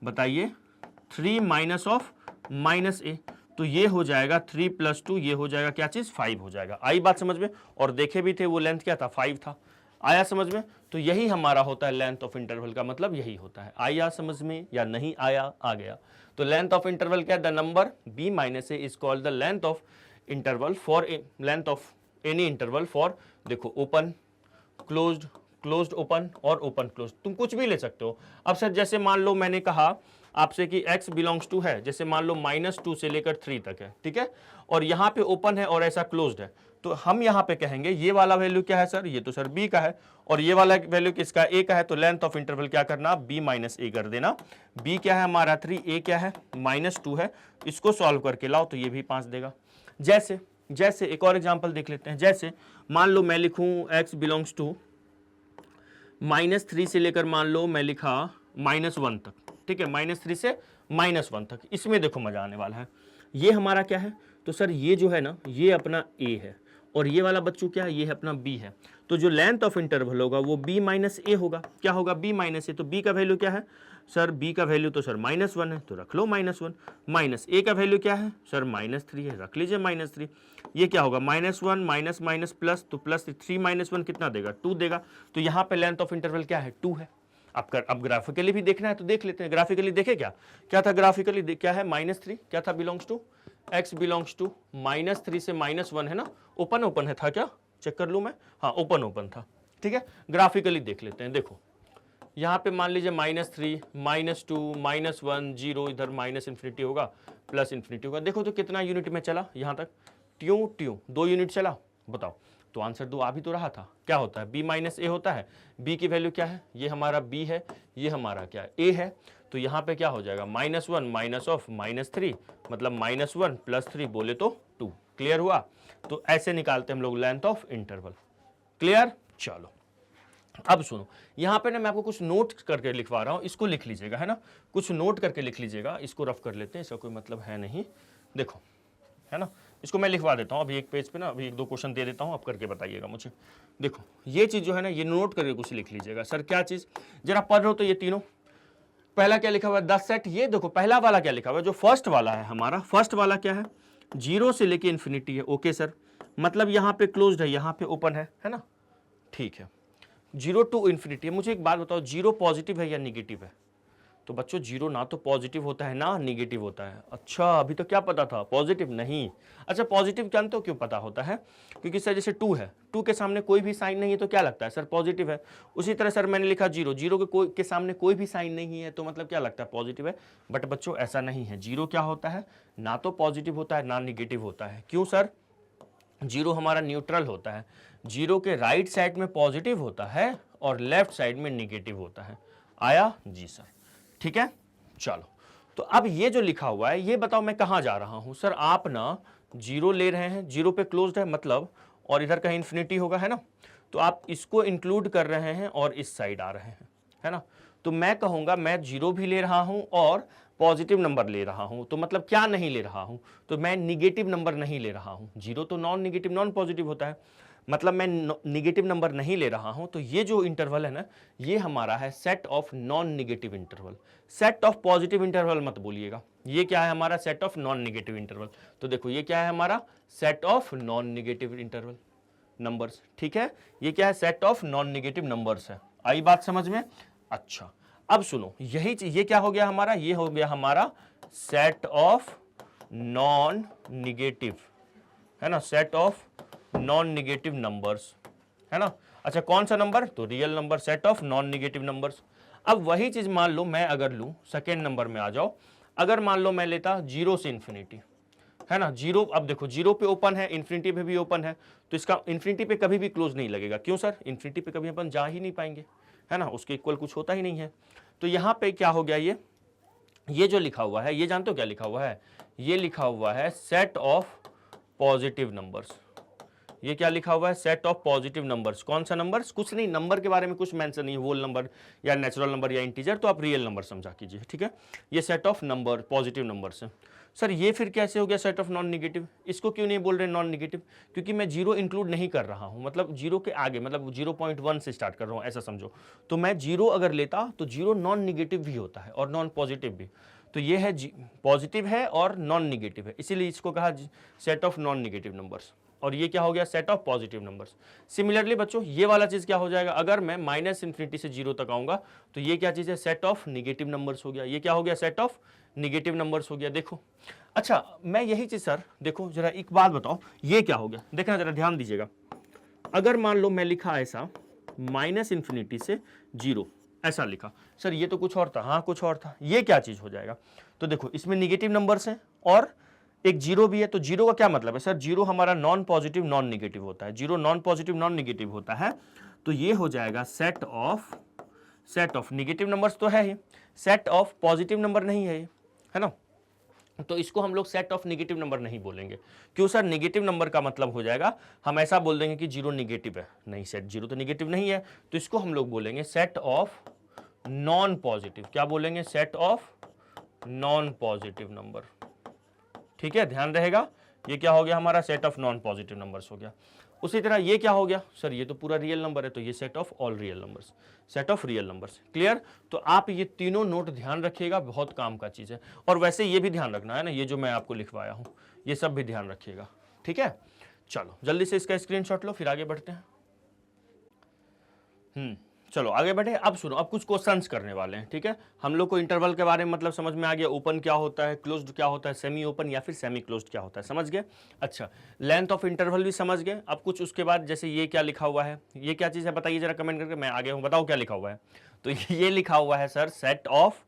बताइए, 3 माइनस ऑफ माइनस ए। तो ये हो जाएगा 3 + 2, ये हो जाएगा क्या चीज, 5 हो जाएगा। आई बात समझ में। और देखे भी थे वो लेंथ क्या था, 5 था। आया समझ में। तो यही हमारा होता है लेंथ ऑफ इंटरवल का मतलब यही होता है। आया समझ में या नहीं आया, आ गया। तो लेंथ ऑफ इंटरवल क्या है, the number b minus A is called the length of interval for length of any interval for, देखो ओपन क्लोज्ड, क्लोज्ड ओपन और ओपन क्लोज्ड, तुम कुछ भी ले सकते हो। अब सर जैसे मान लो मैंने कहा आपसे कि x बिलोंग्स टू है, जैसे मान लो -2 से लेकर 3 तक है, ठीक है, और यहाँ पे ओपन है और ऐसा क्लोज्ड है, तो हम यहाँ पे कहेंगे ये वाला वैल्यू क्या है सर, ये तो सर b का है, और ये वाला वैल्यू किसका, a का है। तो लेंथ ऑफ इंटरवल क्या करना, b माइनस ए कर देना। b क्या है हमारा 3, a क्या है -2 है। इसको सॉल्व करके लाओ तो ये भी 5 देगा। जैसे एक और एग्जाम्पल देख लेते हैं। जैसे मान लो मैं लिखूं x बिलोंग्स टू -3 से लेकर मान लो मैं लिखा -1 तक, ठीक है, -3 से -1 तक। इसमें देखो मजा आने वाला है। ये हमारा क्या है, तो सर ये जो है ना, ये अपना a है, और ये वाला बच्चों क्या है, ये है अपना b है। तो जो लेंथ ऑफ इंटरवल होगा वो b माइनस ए होगा। क्या होगा, b माइनस ए। तो b का वैल्यू क्या है सर, b का वैल्यू तो सर -1 है, तो रख लो -1। माइनस a का वैल्यू क्या है सर, -3 है, रख लीजिए -3। ये क्या होगा, -1 माइनस माइनस प्लस, तो प्लस 3 - 1 कितना देगा, 2 देगा। तो यहाँ पे लेंथ ऑफ इंटरवल क्या है, 2 है। अब ग्राफिकली भी देखना है तो देख लेते हैं। ग्राफिकली देखे क्या था ग्राफिकली, क्या है -3, क्या था, belongs to x belongs to -3 से -1 है ना, ओपन ओपन है था क्या, चेक कर लूं मैं, हाँ ओपन ओपन था, ठीक है। ग्राफिकली देख लेते हैं। देखो यहाँ पे मान लीजिए -3 -2 -1 0, इधर -∞ होगा +∞ होगा। देखो तो कितना यूनिट में चला यहाँ तक, ट्यू 2 यूनिट चला। बताओ तो आंसर 2 आ भी तो रहा था। क्या होता है, b माइनस ए होता है। b की वैल्यू क्या है, ये हमारा b है, ये हमारा क्या है, a है। तो यहाँ पे क्या हो जाएगा, -1 माइनस ऑफ -3, मतलब -1 + 3 बोले तो 2। क्लियर हुआ। तो ऐसे निकालते हम लोग लेंथ ऑफ इंटरवल। क्लियर। चलो अब सुनो, यहाँ पे ना मैं आपको कुछ नोट करके लिखवा रहा हूँ, इसको लिख लीजिएगा, है ना, कुछ नोट करके लिख लीजिएगा। इसको रफ कर लेते हैं, इसका कोई मतलब है नहीं। देखो, है ना, इसको मैं लिखवा देता हूँ अभी एक पेज पे ना, अभी 1-2 क्वेश्चन दे देता हूँ, आप करके बताइएगा मुझे। देखो ये चीज़ जो है ना, ये नोट करके कुछ लिख लीजिएगा। सर क्या चीज़, जरा पढ़ रहे हो तो ये तीनों, पहला क्या लिखा हुआ है, 10 सेट। ये देखो पहला वाला क्या लिखा हुआ है, जो फर्स्ट वाला है हमारा, फर्स्ट वाला क्या है, 0 से लेके इन्फिनिटी है। ओके सर, मतलब यहाँ पे क्लोज्ड है, यहाँ पे ओपन है ना, ठीक है। 0 to इन्फिनिटी है। मुझे एक बात बताओ, 0 पॉजिटिव है या निगेटिव है। तो बच्चों 0 ना तो पॉजिटिव होता है ना निगेटिव होता है। अच्छा, अभी तो क्या पता था, पॉजिटिव नहीं। अच्छा, पॉजिटिव जानते हो क्यों पता होता है, क्योंकि सर जैसे 2 है, 2 के सामने कोई भी साइन नहीं है तो क्या लगता है सर, पॉजिटिव है। उसी तरह सर मैंने लिखा 0, 0 के सामने कोई भी साइन नहीं है तो मतलब क्या लगता है, पॉजिटिव है। बट बच्चों ऐसा नहीं है, 0 क्या होता है, ना तो पॉजिटिव होता है ना निगेटिव होता है। क्यों सर, 0 हमारा न्यूट्रल होता है। 0 के राइट साइड में पॉजिटिव होता है और लेफ्ट साइड में निगेटिव होता है। आया जी सर, ठीक है। चलो तो अब ये जो लिखा हुआ है, ये बताओ मैं कहाँ जा रहा हूं सर। आप ना 0 ले रहे हैं, 0 पे क्लोज्ड है मतलब, और इधर कहीं इन्फिनिटी होगा, है ना, तो आप इसको इंक्लूड कर रहे हैं और इस साइड आ रहे हैं, है ना। तो मैं कहूंगा मैं 0 भी ले रहा हूं और पॉजिटिव नंबर ले रहा हूं, तो मतलब क्या नहीं ले रहा हूं, तो मैं निगेटिव नंबर नहीं ले रहा हूं। 0 तो नॉन निगेटिव नॉन पॉजिटिव होता है, मतलब मैं निगेटिव नंबर नहीं ले रहा हूं, तो ये जो इंटरवल है ना, ये हमारा है set of non negative interval. Set of positive interval मत बोलिएगा, ये क्या है हमारा set of non negative interval. तो देखो ये क्या है हमारा set of non negative interval numbers, ठीक है, ये क्या है set of non negative numbers है। आई बात समझ में? अच्छा, अब सुनो, यही चीज, ये क्या हो गया हमारा, ये हो गया हमारा सेट ऑफ नॉन निगेटिव, है ना, set of non negative numbers, है ना। अच्छा, कौन सा नंबर, तो real number, set of non negative numbers. अब वही चीज मान लो मैं अगर लूं, सेकेंड नंबर में आ जाओ, अगर मान लो मैं लेता 0 से इंफिनिटी, है ना, 0, अब देखो 0 पे ओपन है, इंफिनिटी पे भी ओपन है, तो इसका इंफिनिटी पे कभी भी क्लोज नहीं लगेगा। क्यों सर? इंफिनिटी पे कभी अपन जा ही नहीं पाएंगे, है ना, उसके इक्वल कुछ होता ही नहीं है। तो यहां पे क्या हो गया, ये जो लिखा हुआ है, ये जानते हो क्या लिखा हुआ है, ये लिखा हुआ है सेट ऑफ पॉजिटिव नंबर्स। ये क्या लिखा हुआ है, सेट ऑफ पॉजिटिव नंबर्स। कौन सा नंबर्स? कुछ नहीं, नंबर के बारे में कुछ मेंशन नहीं, होल नंबर या नेचुरल नंबर या इंटीजर, तो आप रियल नंबर समझा कीजिए, ठीक है। ये set of number positive numbers है। सर ये फिर कैसे हो गया सेट ऑफ नॉन निगेटिव? इसको क्यों नहीं बोल रहे नॉन निगेटिव? क्योंकि मैं 0 इंक्लूड नहीं कर रहा हूं, मतलब 0 के आगे, मतलब 0.1 से स्टार्ट कर रहा हूं, ऐसा समझो। तो मैं 0 अगर लेता तो 0 नॉन निगेटिव भी होता है और नॉन पॉजिटिव भी। तो ये है पॉजिटिव है और नॉन निगेटिव है, इसीलिए इसको कहा set of non negative numbers. और ये क्या हो गया, set of positive numbers. Similarly बच्चों, ये वाला चीज क्या हो जाएगा, अगर मैं माइनस इन्फिनिटी से 0 तक आऊंगा, तो ये क्या चीज है, सेट ऑफ निगेटिव नंबर्स हो गया। ये क्या हो गया, सेट ऑफ निगेटिव नंबर्स हो गया। देखो, अच्छा मैं यही चीज सर, देखो जरा एक बात बताओ, ये क्या हो गया, देखना जरा ध्यान दीजिएगा। अगर मान लो मैं लिखा ऐसा माइनस इन्फिनिटी से 0, ऐसा लिखा, सर ये तो कुछ और था, हाँ कुछ और था, ये क्या चीज हो जाएगा। तो देखो इसमें निगेटिव नंबर्स हैं और एक 0 भी है, तो 0 का क्या मतलब है सर, 0 हमारा नॉन पॉजिटिव नॉन निगेटिव होता है, 0 नॉन पॉजिटिव नॉन निगेटिव होता है। तो ये हो जाएगा सेट ऑफ निगेटिव नंबर्स तो है ही, सेट ऑफ पॉजिटिव नंबर नहीं है ये, है ना। तो इसको हम लोग सेट ऑफ निगेटिव नंबर नहीं बोलेंगे। क्यों सर? निगेटिव नंबर का मतलब हो जाएगा, हम ऐसा बोल देंगे कि 0 निगेटिव है, नहीं, सेट 0 तो निगेटिव नहीं है, तो इसको हम लोग बोलेंगे सेट ऑफ नॉन पॉजिटिव। क्या बोलेंगे, set of non positive number, ठीक है, ध्यान रहेगा। ये क्या हो गया हमारा, set of non positive numbers हो गया। उसी तरह ये क्या हो गया सर, ये तो पूरा रियल नंबर है, तो ये set of all real numbers, set of real numbers. Clear? तो आप ये तीनों नोट ध्यान रखिएगा, बहुत काम का चीज है। और वैसे ये भी ध्यान रखना है ना, ये जो मैं आपको लिखवाया हूं, ये सब भी ध्यान रखिएगा, ठीक है। चलो जल्दी से इसका स्क्रीनशॉट लो, फिर आगे बढ़ते हैं। चलो आगे बढ़े। अब सुनो, अब कुछ क्वेश्चंस करने वाले हैं, ठीक है। हम लोग को इंटरवल के बारे में मतलब समझ में आ गया, ओपन क्या होता है, क्लोज्ड क्या होता है, सेमी ओपन या फिर सेमी क्लोज्ड क्या होता है, समझ गए। अच्छा, लेंथ ऑफ इंटरवल भी समझ गए। अब कुछ उसके बाद, जैसे ये क्या लिखा हुआ है, ये क्या चीज़ है बताइए जरा कमेंट करके, मैं आगे हूँ, बताओ क्या लिखा हुआ है। तो ये लिखा हुआ है सर सेट ऑफ,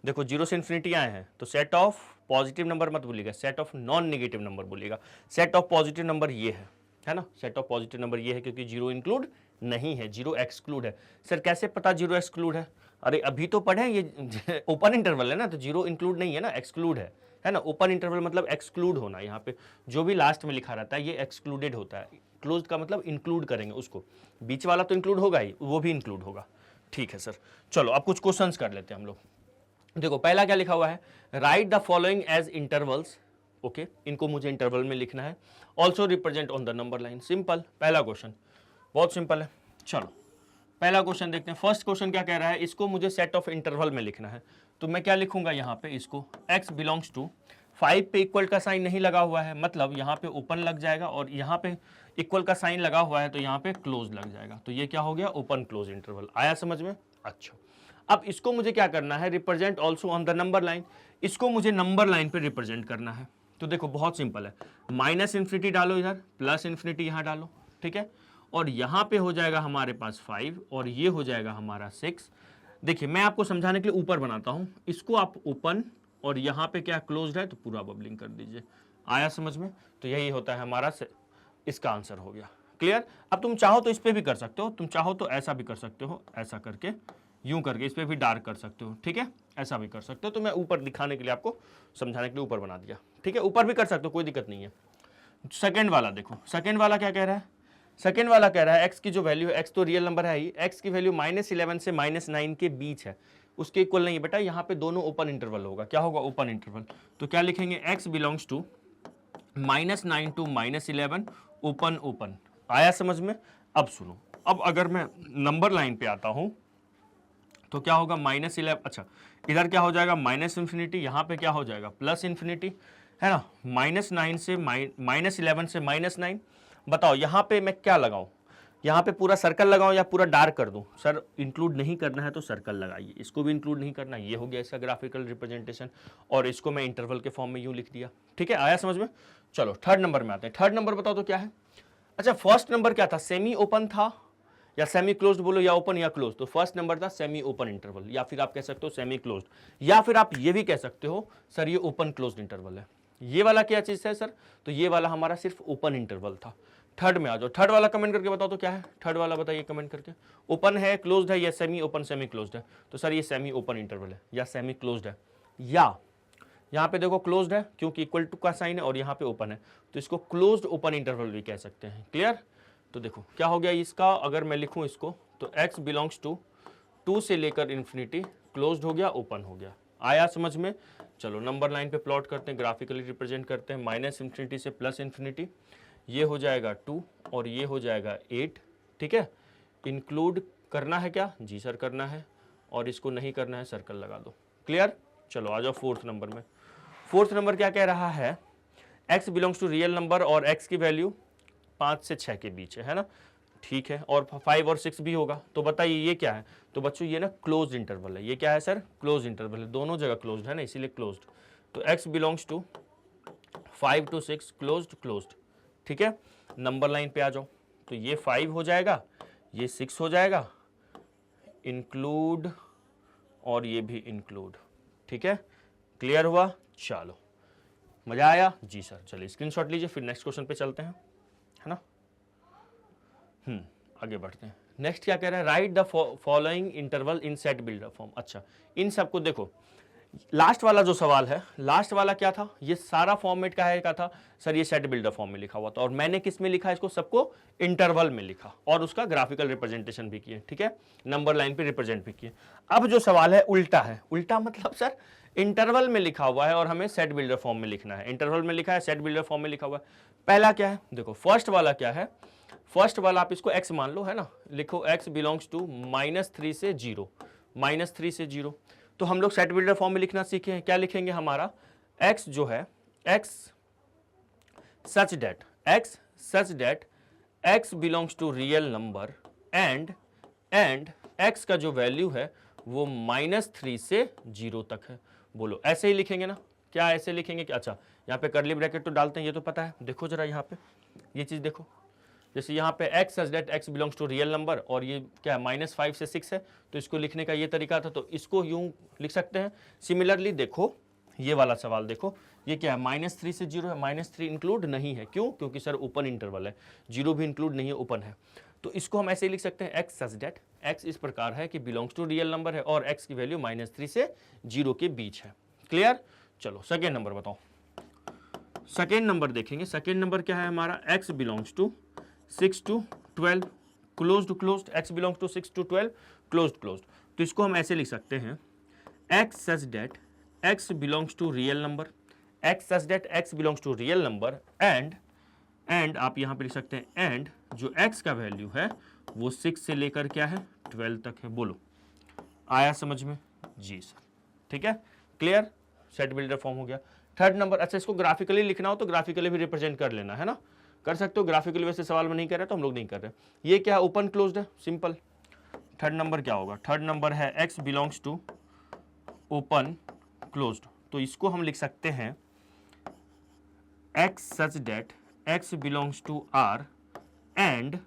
देखो 0 से इन्फिनिटी आए हैं, तो सेट ऑफ पॉजिटिव नंबर मत बोलिएगा, set of non negative number बोलिएगा। सेट ऑफ पॉजिटिव नंबर ये है ना, सेट ऑफ पॉजिटिव नंबर ये है, क्योंकि 0 इंक्लूड नहीं है, 0 एक्सक्लूड है। सर कैसे पता 0 एक्सक्लूड है? अरे अभी तो पढ़े, ये ओपन इंटरवल है ना, तो 0 इंक्लूड नहीं है ना, एक्सक्लूड है ना। ओपन इंटरवल मतलब एक्सक्लूड होना, यहाँ पे जो भी लास्ट में लिखा रहता है ये एक्सक्लूडेड होता है। क्लोज का मतलब इंक्लूड करेंगे उसको, बीच वाला तो इंक्लूड होगा ही, वो भी इंक्लूड होगा, ठीक है सर। चलो अब कुछ क्वेश्चंस कर लेते हैं हम लोग। देखो पहला क्या लिखा हुआ है, write the following as intervals, okay, इनको मुझे इंटरवल में लिखना है, also represent on the number line. Simple, पहला क्वेश्चन बहुत सिंपल है। चलो पहला क्वेश्चन देखते हैं। फर्स्ट क्वेश्चन क्या कह रहा है, इसको मुझे सेट ऑफ इंटरवल में लिखना है, तो मैं क्या लिखूंगा यहाँ पे, इसको x बिलोंग्स टू 5 पे इक्वल का साइन नहीं लगा हुआ है, मतलब यहाँ पे ओपन लग जाएगा, और यहाँ पे इक्वल का साइन लगा हुआ है तो यहाँ पे क्लोज लग जाएगा, तो ये क्या हो गया, ओपन क्लोज इंटरवल। आया समझ में? अच्छा, अब इसको मुझे क्या करना है, represent also on the number line, इसको मुझे नंबर लाइन पे रिप्रेजेंट करना है। तो देखो बहुत सिंपल है, माइनस इन्फिनिटी डालो इधर, प्लस इन्फिनिटी यहाँ डालो, ठीक है, और यहाँ पे हो जाएगा हमारे पास 5 और ये हो जाएगा हमारा 6। देखिए मैं आपको समझाने के लिए ऊपर बनाता हूँ, इसको आप ओपन और यहाँ पे क्या क्लोज्ड है तो पूरा बबलिंग कर दीजिए। आया समझ में? तो यही होता है हमारा, इसका आंसर हो गया। क्लियर? अब तुम चाहो तो इस पर भी कर सकते हो, तुम चाहो तो ऐसा भी कर सकते हो, ऐसा करके यूं करके इस पर भी डार्क कर सकते हो, ठीक है, ऐसा भी कर सकते हो। तो मैं ऊपर दिखाने के लिए, आपको समझाने के लिए ऊपर बना दिया, ठीक है, ऊपर भी कर सकते हो, कोई दिक्कत नहीं है। सेकंड वाला देखो, सेकंड वाला क्या कह रहा है, सेकेंड वाला कह रहा है x की जो वैल्यू है, x तो रियल नंबर है ही, x की वैल्यू -11 से -9 के बीच है, उसके इक्वल नहीं है बेटा, यहाँ पे दोनों ओपन इंटरवल होगा। क्या होगा? Open interval. तो क्या लिखेंगे? x belongs to -9 to -11 open open. आया समझ में? अब सुनो, अब अगर मैं नंबर लाइन पे आता हूं तो क्या होगा? -11, अच्छा इधर क्या हो जाएगा? -इंफिनिटी, यहाँ पे क्या हो जाएगा? +इंफिनिटी, है ना। -9 से -11 से -9। बताओ यहाँ पे मैं क्या लगाऊं? यहाँ पे पूरा सर्कल लगाऊं या पूरा डार्क कर दूं? सर इंक्लूड नहीं करना है तो सर्कल लगाइए, इसको भी इंक्लूड नहीं करना, ये हो गया इसका ग्राफिकल रिप्रेजेंटेशन, और इसको मैं इंटरवल के फॉर्म में यूं लिख दिया। ठीक है, आया समझ में? चलो थर्ड नंबर में आते हैं। थर्ड नंबर बताओ तो क्या है? अच्छा फर्स्ट नंबर क्या था? सेमी ओपन था या सेमी क्लोज्ड बोलो, या ओपन या क्लोज। तो फर्स्ट नंबर था सेमी ओपन इंटरवल, या फिर आप कह सकते हो सेमी क्लोज्ड, या फिर आप ये भी कह सकते हो सर ये ओपन क्लोज्ड इंटरवल है। ये वाला क्या चीज है सर? तो ये वाला हमारा सिर्फ ओपन इंटरवल था। थर्ड में आ जाओ, थर्ड वाला कमेंट करके बताओ तो क्या है? थर्ड वाला बताइए कमेंट करके, ओपन है, क्लोज्ड है, या सेमी ओपन सेमी क्लोज्ड है? तो सर ये सेमी ओपन इंटरवल है या सेमी क्लोज्ड है, या यहाँ पे देखो क्लोज्ड है क्योंकि इक्वल टू का साइन है, और यहाँ पे ओपन है, तो इसको क्लोज्ड ओपन इंटरवल भी कह सकते हैं। क्लियर? तो देखो क्या हो गया इसका, अगर मैं लिखूं इसको तो x बिलोंग्स टू 2 से लेकर इन्फिनिटी, क्लोज्ड हो गया, ओपन हो गया। आया समझ में? चलो नंबर लाइन पे प्लॉट करते हैं, ग्राफिकली रिप्रेजेंट करते हैं। -इंफिनिटी से +इंफिनिटी, ये हो जाएगा 2 और ये हो जाएगा 8। ठीक है, इंक्लूड करना है क्या? जी सर करना है, और इसको नहीं करना है सर्कल लगा दो। क्लियर? चलो आ जाओ फोर्थ नंबर में। फोर्थ नंबर क्या कह रहा है? x belongs to real number और x की वैल्यू 5 से 6 के बीच है ना। ठीक है, और 5 और 6 भी होगा। तो बताइए ये क्या है? तो बच्चों ये ना क्लोज्ड इंटरवल है। ये क्या है सर? क्लोज्ड इंटरवल है, दोनों जगह क्लोज्ड है ना, इसीलिए क्लोज्ड। तो x belongs to 5 to 6 closed closed. ठीक है, नंबर लाइन पे आ जाओ, तो ये 5 हो जाएगा, ये 6 हो जाएगा, इंक्लूड, और ये भी इंक्लूड। ठीक है, क्लियर हुआ? चलो मजा आया? जी सर। चलिए स्क्रीनशॉट लीजिए, फिर नेक्स्ट क्वेश्चन पे चलते हैं, है ना। आगे बढ़ते हैं। नेक्स्ट क्या कह रहा है? Write the following interval in set builder form. अच्छा इन सबको देखो, लास्ट वाला जो सवाल है, लास्ट वाला क्या था? ये सारा फॉर्मेट का है, क्या था सर? ये सेट बिल्डर फॉर्म में लिखा हुआ था, और मैंने किस में लिखा? इसको सबको इंटरवल में लिखा, और उसका ग्राफिकल रिप्रेजेंटेशन भी किए। ठीक है, नंबर लाइन पे रिप्रेजेंट भी किए। अब जो सवाल है उल्टा है। उल्टा मतलब सर इंटरवल में लिखा हुआ है और हमें सेट बिल्डर फॉर्म में लिखना है। इंटरवल में लिखा है, सेट बिल्डर फॉर्म में लिखा हुआ है। पहला क्या है? देखो फर्स्ट वाला क्या है? फर्स्ट वाला आप इसको x मान लो, है ना। लिखो x बिलोंग्स टू -3 से 0, -3 से 0। तो हम लोग सेट बिल्डर फॉर्म में लिखना सीखे हैं। क्या लिखेंगे? हमारा x जो है, x such that x belongs to real number and x का जो वैल्यू है वो -3 से 0 तक है। बोलो ऐसे ही लिखेंगे ना? क्या ऐसे लिखेंगे क्या? अच्छा यहाँ पे कर्ली ब्रैकेट तो डालते हैं, ये तो पता है। देखो जरा यहाँ पे ये चीज देखो, जैसे यहाँ पे x such that x belongs to real number, और ये क्या -5 से 6 है, तो इसको लिखने का ये तरीका था, तो इसको यूं लिख सकते हैं। सिमिलरली देखो ये वाला सवाल देखो, ये क्या है? -3 से 0 है, -3 इंक्लूड नहीं है, क्यों? क्योंकि सर ओपन इंटरवल है, 0 भी इंक्लूड नहीं है, ओपन है। तो इसको हम ऐसे ही लिख सकते हैं, x सच दैट x इस प्रकार है कि बिलोंग्स टू रियल नंबर है और x की वैल्यू -3 से 0 के बीच है। क्लियर? चलो सेकेंड नंबर बताओ। सेकेंड नंबर देखेंगे। सेकेंड नंबर क्या है हमारा? x belongs to 6 to 12 closed closed, x belongs to 6 to 12 closed closed. तो इसको हम ऐसे लिख सकते हैं, x such that x belongs to real number, x such that x belongs to real number and आप यहाँ पे लिख सकते हैं एंड जो x का वैल्यू है वो 6 से लेकर क्या है? 12 तक है। बोलो आया समझ में? जी सर। ठीक है, क्लियर? सेट बिल्डर फॉर्म हो गया। थर्ड नंबर, अच्छा इसको ग्राफिकली लिखना हो तो ग्राफिकली भी रिप्रेजेंट कर लेना, है ना, कर सकते हो। ग्राफिकली वैसे सवाल में नहीं कर रहे तो हम लोग नहीं कर रहे। ये क्या है? ओपन क्लोज्ड है, सिंपल। थर्ड नंबर क्या होगा? थर्ड नंबर है x belongs to open closed, तो इसको हम लिख सकते हैं x such that x belongs to r and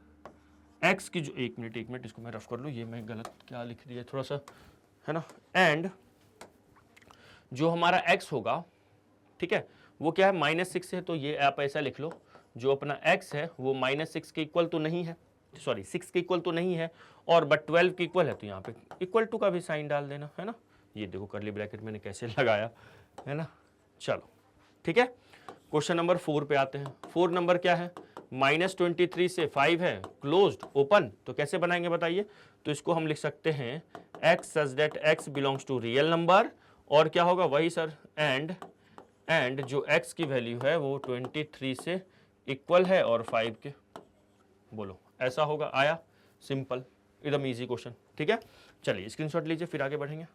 x की जो, एक मिनट इसको मैं रफ कर लूँ, ये मैं गलत क्या लिख दिया थोड़ा सा, है ना। एंड जो हमारा x होगा, ठीक है, वो क्या है? -6 है, तो ये आप ऐसा लिख लो, जो अपना x है वो -6 के इक्वल तो नहीं है, सॉरी 6 के इक्वल तो नहीं है, और बट 12 के इक्वल है, तो यहाँ पे इक्वल टू का भी साइन डाल देना, है ना। ये देखो कर्ली ब्रैकेट मैंने कैसे लगाया, है ना। चलो ठीक है, क्वेश्चन नंबर 4 पे आते हैं। 4 नंबर क्या है? -23 से 5 है, क्लोज्ड ओपन, तो कैसे बनाएंगे बताइए? तो इसको हम लिख सकते हैं x such that x belongs to real number, और क्या होगा वही सर, एंड जो x की वैल्यू है वो 23 से इक्वल है और 5 के, बोलो ऐसा होगा। आया? सिंपल, एकदम इजी क्वेश्चन। ठीक है, चलिए स्क्रीनशॉट लीजिए, फिर आगे बढ़ेंगे।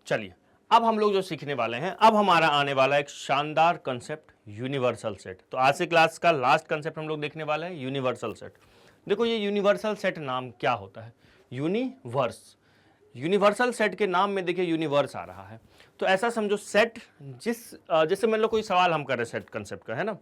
चलिए अब हम लोग जो सीखने वाले हैं, अब हमारा आने वाला एक शानदार कंसेप्ट, यूनिवर्सल सेट। तो आज से क्लास का लास्ट कंसेप्ट हम लोग देखने वाले हैं, यूनिवर्सल सेट। देखो ये यूनिवर्सल सेट नाम क्या होता है? यूनिवर्स। यूनिवर्सल सेट के नाम में देखिए यूनिवर्स आ रहा है, तो ऐसा समझो सेट जैसे मान लो कोई सवाल हम कर रहे हैं सेट कंसेप्ट का, है ना,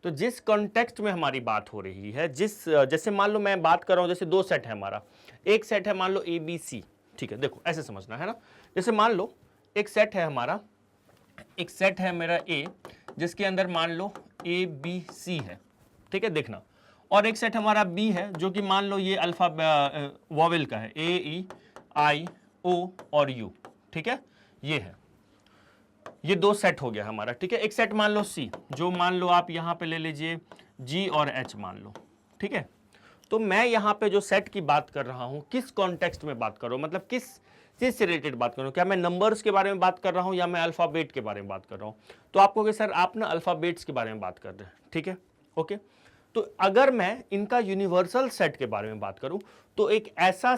तो जिस कॉन्टेक्स्ट में हमारी बात हो रही है, जैसे मान लो मैं बात कर रहा हूं, जैसे दो सेट है हमारा, एक सेट है मान लो ABC, ठीक है, देखो ऐसे समझना है ना, जैसे मान लो एक सेट है हमारा, एक सेट है मेरा A, जिसके अंदर मान लो ABC है, ठीक है, देखना, और एक सेट हमारा B है जो कि मान लो ये अल्फा वॉवेल का है, AEIO और U, ठीक है, ये है, ये दो सेट हो गया हमारा। ठीक है, एक सेट मान लो C, जो मान लो आप यहां पे ले लीजिए G और H मान लो, ठीक है। तो मैं यहां पे जो सेट की बात कर रहा हूं, किस कॉन्टेक्स्ट में बात कर रहा हूं, मतलब किस चीज से रिलेटेड बात कर रहा हूं, क्या मैं नंबर्स के बारे में बात कर रहा हूं या मैं अल्फाबेट के बारे में बात कर रहा हूं? तो आप कहोगे सर आप ना अल्फाबेट्स के बारे में बात कर रहे हैं, ठीक है, ओके। तो अगर मैं इनका यूनिवर्सल सेट के बारे में बात करूं, तो एक ऐसा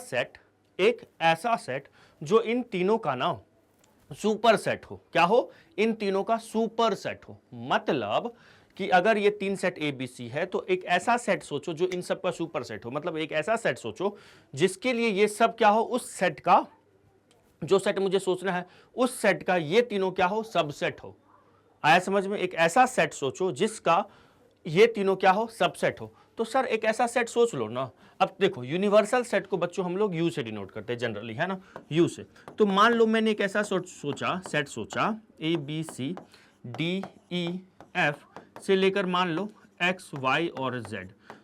सेट जो इन तीनों का ना सुपर सेट हो, क्या हो? इन तीनों का सुपर सेट हो, मतलब कि अगर ये तीन सेट ABC है तो एक ऐसा सेट सोचो जो इन सब का सुपर सेट हो, मतलब एक ऐसा सेट सोचो जिसके लिए ये सब क्या हो, उस सेट का, जो सेट मुझे सोचना है उस सेट का ये तीनों क्या हो, सबसेट हो। आया समझ में? एक ऐसा सेट सोचो जिसका ये तीनों क्या हो, सबसेट हो। तो सर एक ऐसा सेट सोच लो ना। अब देखो यूनिवर्सल सेट को बच्चों हम लोग U से डिनोट करते हैं जनरली, है ना, U से। तो मान लो मैंने एक ऐसा सेट सोचा ABCDEF से लेकर मान लो X Y और Z।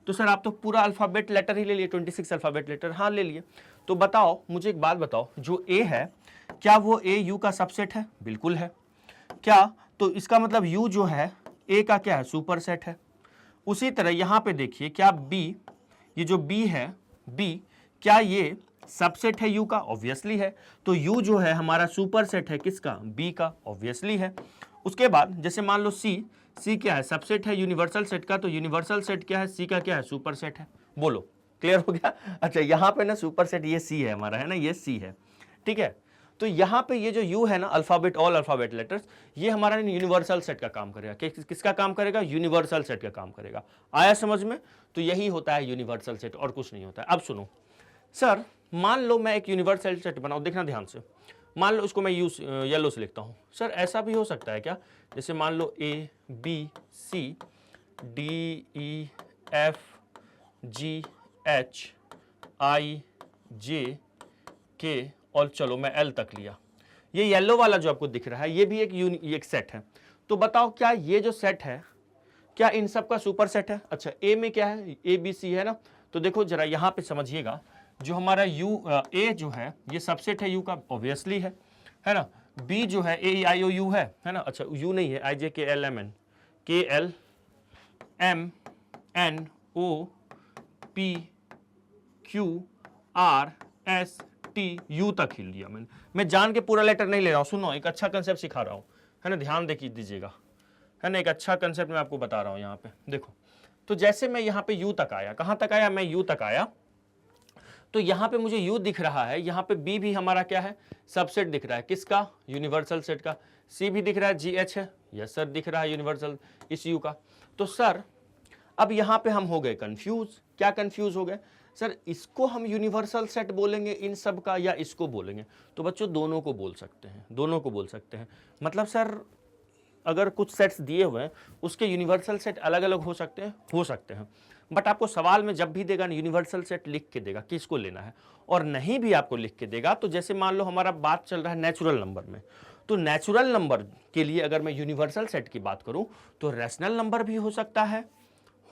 तो सर आप तो पूरा अल्फाबेट लेटर ही ले लिए, 26 अल्फाबेट लेटर, हाँ ले लिए। तो बताओ मुझे एक बात बताओ, जो A है क्या वो A U का सबसेट है? बिल्कुल है। क्या? तो इसका मतलब U जो है A का क्या है, सुपर सेट है। उसी तरह यहां पे देखिए, क्या B, ये जो B है, B क्या ये सबसेट है U का? ऑब्वियसली है। तो U जो है हमारा सुपर सेट है किसका? B का, ऑब्वियसली है। उसके बाद जैसे मान लो C क्या है, सबसेट है यूनिवर्सल सेट का, तो यूनिवर्सल सेट क्या है, C का क्या है, सुपर सेट है। बोलो क्लियर हो गया? अच्छा यहां पे ना सुपर सेट ये C है हमारा, है ना, ये C है, ठीक है। तो यहां पे ये जो U है ना, अल्फाबेट, ऑल अल्फाबेट लेटर्स, ये हमारा यूनिवर्सल सेट का काम करेगा। किसका काम करेगा? यूनिवर्सल सेट का काम करेगा। आया समझ में? तो यही होता है यूनिवर्सल सेट, और कुछ नहीं होता है। अब सुनो सर, मान लो मैं एक यूनिवर्सल सेट बनाऊं, देखना ध्यान से, मान लो इसको मैं येलो से लिखता हूं। सर ऐसा भी हो सकता है क्या, जैसे मान लो ABCDEFGHIJK और चलो मैं L तक लिया। ये येलो वाला जो आपको दिख रहा है ये भी एक सेट है। तो बताओ क्या ये जो सेट है क्या इन सब का सुपर सेट है? अच्छा A में क्या है, ABC है ना, तो देखो जरा यहां पे समझिएगा, जो हमारा A जो है ये सबसेट है U का, ऑब्वियसली है ना। B जो है AEIOU है ना, अच्छा U नहीं है, IJKLMN KLMNOPQRSTU तक ही लिया मैंने। मैं जान के पूरा लेटर नहीं ले रहा हूं, सुनो एक अच्छा कंसेप्ट सिखा रहा हूं, है ना, ध्यान देखिए दीजिएगा, है ना, एक अच्छा कंसेप्ट मैं आपको बता रहा हूं। यहाँ पे देखो, तो जैसे मैं यहाँ पे U तक आया, कहां तक आया, मैं U तक आया, तो यहां पे मुझे U दिख रहा है, यहां पे B भी हमारा क्या है, सबसेट दिख रहा है, किसका, यूनिवर्सल सेट का। C भी दिख रहा है, GH है, यस सर दिख रहा है यूनिवर्सल इस U का। तो सर अब यहां पे हम हो गए कंफ्यूज। क्या कंफ्यूज हो गए सर, इसको हम यूनिवर्सल सेट बोलेंगे इन सब का या इसको बोलेंगे? तो बच्चों दोनों को बोल सकते हैं, दोनों को बोल सकते हैं। मतलब सर अगर कुछ सेट्स दिए हुए हैं उसके यूनिवर्सल सेट अलग अलग हो सकते हैं, बट आपको सवाल में जब भी देगा ना यूनिवर्सल सेट लिख के देगा किसको लेना है, और नहीं भी आपको लिख के देगा तो जैसे मान लो हमारा बात चल रहा है नेचुरल नंबर में, तो नेचुरल नंबर के लिए अगर मैं यूनिवर्सल सेट की बात करूं तो रैशनल नंबर भी हो सकता है,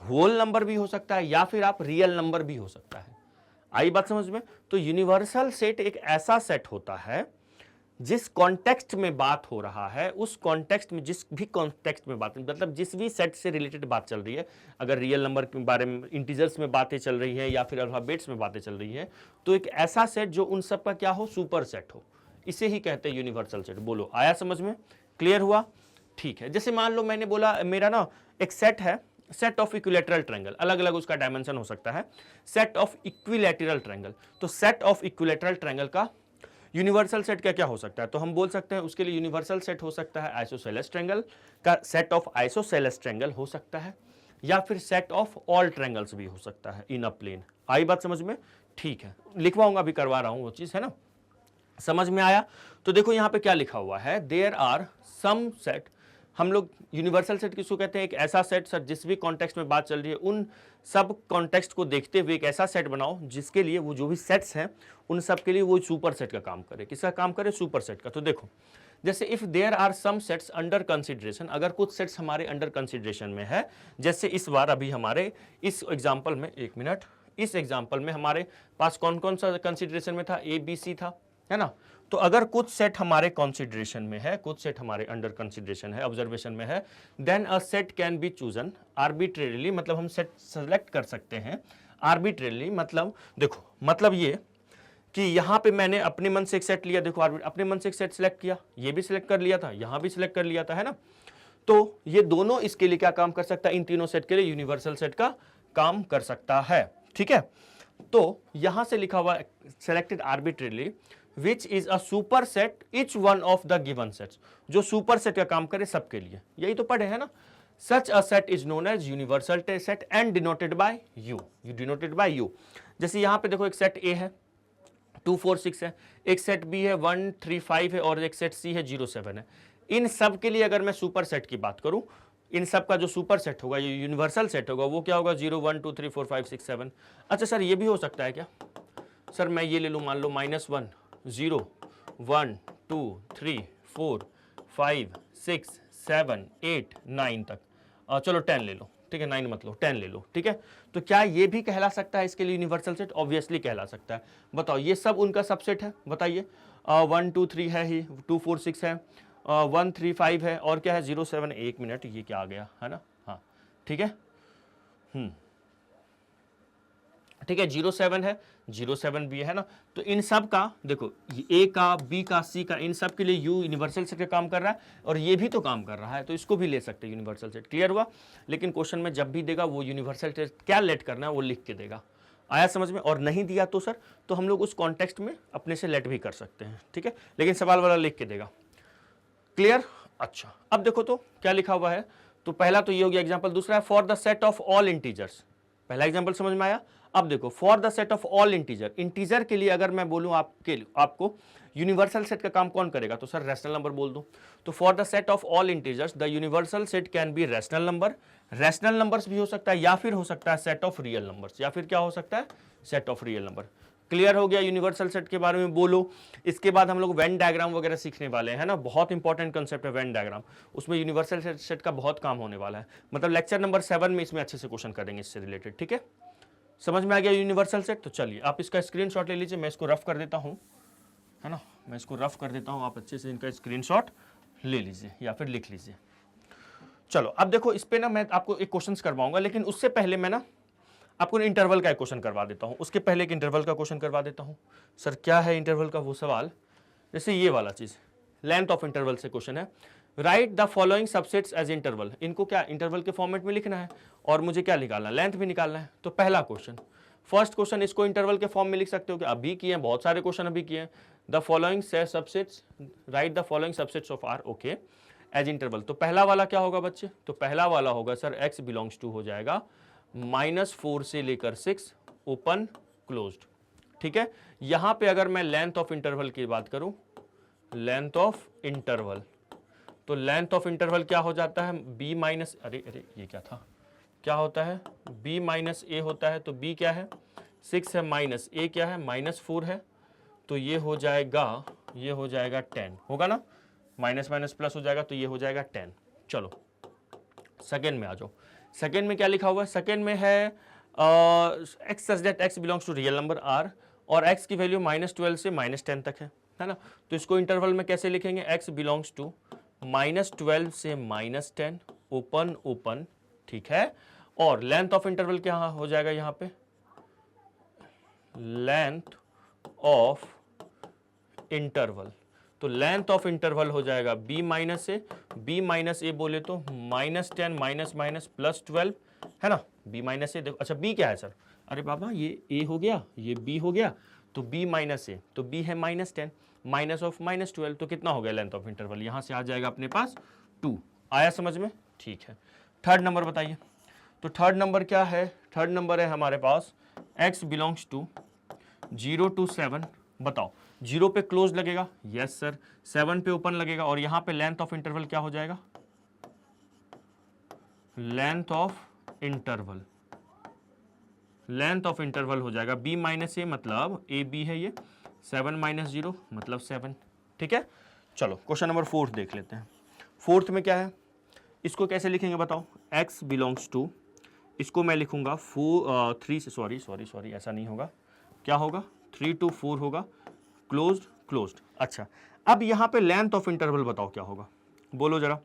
होल नंबर भी हो सकता है, या फिर आप रियल नंबर भी हो सकता है। आई बात समझ में? तो यूनिवर्सल सेट एक ऐसा सेट होता है जिस कॉन्टेक्स्ट में बात हो रहा है उस कॉन्टेक्स्ट में, जिस भी कॉन्टेक्स्ट में बात, मतलब जिस भी सेट से रिलेटेड बात चल रही है, अगर रियल नंबर के बारे में, इंटीजर्स में बातें चल रही है या फिर अल्फाबेट्स में बातें चल रही है, तो एक ऐसा सेट जो उन सब का क्या हो, सुपर सेट हो, इसे ही कहते हैं यूनिवर्सल सेट। बोलो आया समझ में, क्लियर हुआ? ठीक है, जैसे मान लो मैंने बोला मेरा ना एक सेट है, सेट ऑफ इक्विलैटरल ट्रायंगल, अलग अलग उसका डायमेंशन हो सकता है, सेट ऑफ इक्विलैटरल ट्रायंगल। तो सेट ऑफ इक्विलैटरल ट्रायंगल का यूनिवर्सल सेट क्या क्या हो सकता है, तो हम बोल सकते हैं उसके लिए यूनिवर्सल सेट हो सकता है आइसोसेलेस ट्रायंगल का, सेट ऑफ आइसोसेलेस ट्रायंगल हो सकता है, या फिर सेट ऑफ ऑल ट्रायंगल्स भी हो सकता है इन अ प्लेन। आई बात समझ में? ठीक है, लिखवाऊंगा, अभी करवा रहा हूं वो चीज, है ना, समझ में आया? तो देखो यहां पे क्या लिखा हुआ है, देयर आर सम सेट, हम लोग यूनिवर्सल सेट किसको कहते हैं, एक ऐसा सेट सर जिस भी कॉन्टेक्स्ट में बात चल रही है उन सब कॉन्टेक्स्ट को देखते हुए एक ऐसा सेट बनाओ जिसके लिए वो जो भी सेट्स हैं उन सब के लिए वो सुपर सेट का काम करे। किसका काम करे? सुपर सेट का। तो देखो जैसे if there are some sets under consideration, अगर कुछ सेट्स हमारे अंडर कंसिडरेशन में है, जैसे इस बार अभी हमारे इस एग्जाम्पल में, एक मिनट, इस एग्जाम्पल में हमारे पास कौन कौन सा कंसिडरेशन में था, ए बी सी था, है ना। तो अगर कुछ सेट हमारे कंसिडरेशन में है, कुछ सेट हमारे अंडर कंसिडरेशन है, ऑब्जर्वेशन में है, then a set can be chosen arbitrarily, मतलब हम सेट सेलेक्ट कर सकते हैं आर्बिट्रेरीली। मतलब देखो, मतलब ये कि यहां पे मैंने अपने मन से एक सेट लिया, देखो अपने मन से एक सेट सिलेक्ट किया, ये भी सिलेक्ट कर लिया था, यहां भी सिलेक्ट कर लिया था, है ना। तो ये दोनों इसके लिए क्या काम कर सकता है, इन तीनों सेट के लिए यूनिवर्सल सेट का काम कर सकता है, ठीक है। तो यहां से लिखा हुआ selected arbitrarily which is a super set each one of the given sets, जो सुपर सेट का काम करे सबके लिए, यही तो पढ़े है ना। Such a set is known as universal set and denoted by U, denoted by U. जैसे यहां पे देखो एक सेट ए है 2 4 6 है, एक सेट बी है 1 3 5 है, और एक सेट सी है 0 7 है। इन सब के लिए अगर मैं सुपर सेट की बात करूं, इन सब का जो सुपर सेट होगा, ये यूनिवर्सल सेट होगा, वो क्या होगा, 0 1 2 3 4 5 6 7। अच्छा सर ये भी हो सकता है क्या? सर मैं ये ले लूं, मान लो -1 0 1 2 3 4 5 6 7 8 9 तक, चलो 10 ले लो, ठीक है, 9 मत लो, 10 ले लो, ठीक है। तो क्या ये भी कहला सकता है इसके लिए यूनिवर्सल सेट? ऑब्वियसली कहला सकता है। बताओ ये सब उनका सबसेट है, बताइए। 1 2 3 है ही, 2 4 6 है, 1 3 5 है, और क्या है 0 7। एक मिनट, ये क्या आ गया, है ना, हाँ ठीक है, ठीक है, 0 7 है, 0 7 भी है ना। तो इन सब का देखो, ए का, बी का, सी का, इन सब के लिए यू यूनिवर्सल सेट का काम कर रहा है, और ये भी तो काम कर रहा है, तो इसको भी ले सकते हैं यूनिवर्सल सेट। क्लियर हुआ? लेकिन क्वेश्चन में जब भी देगा वो यूनिवर्सल सेट क्या लेट करना है वो लिख के देगा। आया समझ में? और नहीं दिया तो सर, तो हम लोग उस कॉन्टेक्स्ट में अपने से लेट भी कर सकते हैं, ठीक है, लेकिन सवाल वाला लिख के देगा। क्लियर? अच्छा, अब देखो तो क्या लिखा हुआ है। तो पहला तो ये हो गया एग्जाम्पल। दूसरा है for the set of all integers, पहला एग्जाम्पल समझ में आया। अब देखो for the set of all integer, integer के लिए अगर मैं बोलूं आपको यूनिवर्सल सेट का काम कौन करेगा, तो सर रैशनल नंबर बोल दूं। तो for the set of all integers the universal set can B rational number, rational numbers भी हो सकता है, या फिर हो सकता है सेट ऑफ रियल नंबर्स, या फिर क्या हो सकता है, set of real number. Clear हो गया यूनिवर्सल सेट के बारे में? बोलो। इसके बाद हम लोग वेन डायग्राम वगैरह सीखने वाले हैं ना, बहुत इंपॉर्टेंट कंसेप्ट है वेन डायग्राम, उसमें यूनिवर्सल सेट का बहुत काम होने वाला है, मतलब लेक्चर नंबर 7 में इसमें अच्छे से क्वेश्चन करेंगे इससे रिलेटेड, ठीक है। समझ में आ गया यूनिवर्सल सेट? तो चलिए आप इसका स्क्रीनशॉट ले लीजिए, मैं इसको रफ कर देता हूँ, है ना, मैं इसको रफ कर देता हूँ, आप अच्छे से इनका स्क्रीनशॉट ले लीजिए या फिर लिख लीजिए। चलो अब देखो, इस पे ना मैं आपको एक क्वेश्चन करवाऊंगा, लेकिन उससे पहले मैं ना आपको इंटरवल का एक क्वेश्चन करवा देता हूं। उसके पहले एक इंटरवल का क्वेश्चन करवा देता हूं। सर क्या है इंटरवल का वो सवाल, जैसे ये वाला चीज, लेंथ ऑफ इंटरवल से क्वेश्चन है, write the following subsets as interval. इनको क्या इंटरवल के फॉर्मेट में लिखना है, और मुझे क्या निकालना है, लेंथ भी निकालना है। तो पहला क्वेश्चन, फर्स्ट क्वेश्चन, इसको इंटरवल के फॉर्म में लिख सकते हो, कि अभी किए हैं, बहुत सारे क्वेश्चन अभी किए हैं। The following subsets, write the following subsets of R, okay, as interval. तो पहला वाला क्या होगा बच्चे, तो पहला वाला होगा सर x बिलोंग्स टू हो जाएगा -4 से लेकर 6 ओपन क्लोज्ड, ठीक है। यहां पे अगर मैं लेंथ ऑफ इंटरवल की बात करूं, लेंथ ऑफ इंटरवल, तो लेंथ ऑफ इंटरवल क्या हो जाता है, b माइनस, अरे ये क्या था, क्या होता है, b माइनस a होता है। तो b क्या है, 6 है, माइनस a क्या है, -4 है, तो ये हो जाएगा 10 होगा ना, माइनस माइनस प्लस हो जाएगा, तो ये हो जाएगा 10। चलो सेकेंड में आ जाओ। सेकेंड में क्या लिखा हुआ है, सेकेंड में है x such that x belongs to real number R, और एक्स की वैल्यू -12 से -10 तक है, है ना। तो इसको इंटरवल में कैसे लिखेंगे, x बिलोंग्स टू -12 से -10 ओपन ओपन, ठीक है। और लेंथ ऑफ इंटरवल क्या हो जाएगा यहाँ पे, लेंथ ऑफ इंटरवल, तो लेंथ ऑफ इंटरवल हो जाएगा b माइनस ए बोले तो -10 माइनस माइनस +12, है ना। b माइनस ए, देखो अच्छा b क्या है सर, अरे बाबा ये a हो गया, ये b हो गया, तो b माइनस ए, तो b है -10 माइनस ऑफ -12, तो कितना हो गया लेंथ ऑफ इंटरवल, यहां से आ जाएगा अपने पास 2। आया समझ में, ठीक है। थर्ड नंबर बताइए, तो थर्ड नंबर क्या है, थर्ड नंबर है हमारे पास x बिलोंग्स टू 0 to 7, बताओ 0 पे क्लोज लगेगा, यस सर, 7 पे ओपन लगेगा, और यहां पे लेंथ ऑफ इंटरवल क्या हो जाएगा, length of interval, length of interval हो जाएगा b माइनस ए, मतलब ए बी है ये, 7 माइनस 0 मतलब 7, ठीक है। चलो क्वेश्चन नंबर 4 देख लेते हैं। फोर्थ में क्या है, इसको कैसे लिखेंगे बताओ, x बिलोंग्स टू, इसको मैं लिखूंगा 3 से, सॉरी ऐसा नहीं होगा, क्या होगा 3 to 4 होगा, क्लोज्ड क्लोज्ड। अच्छा अब यहां पे लेंथ ऑफ इंटरवल बताओ क्या होगा, बोलो जरा।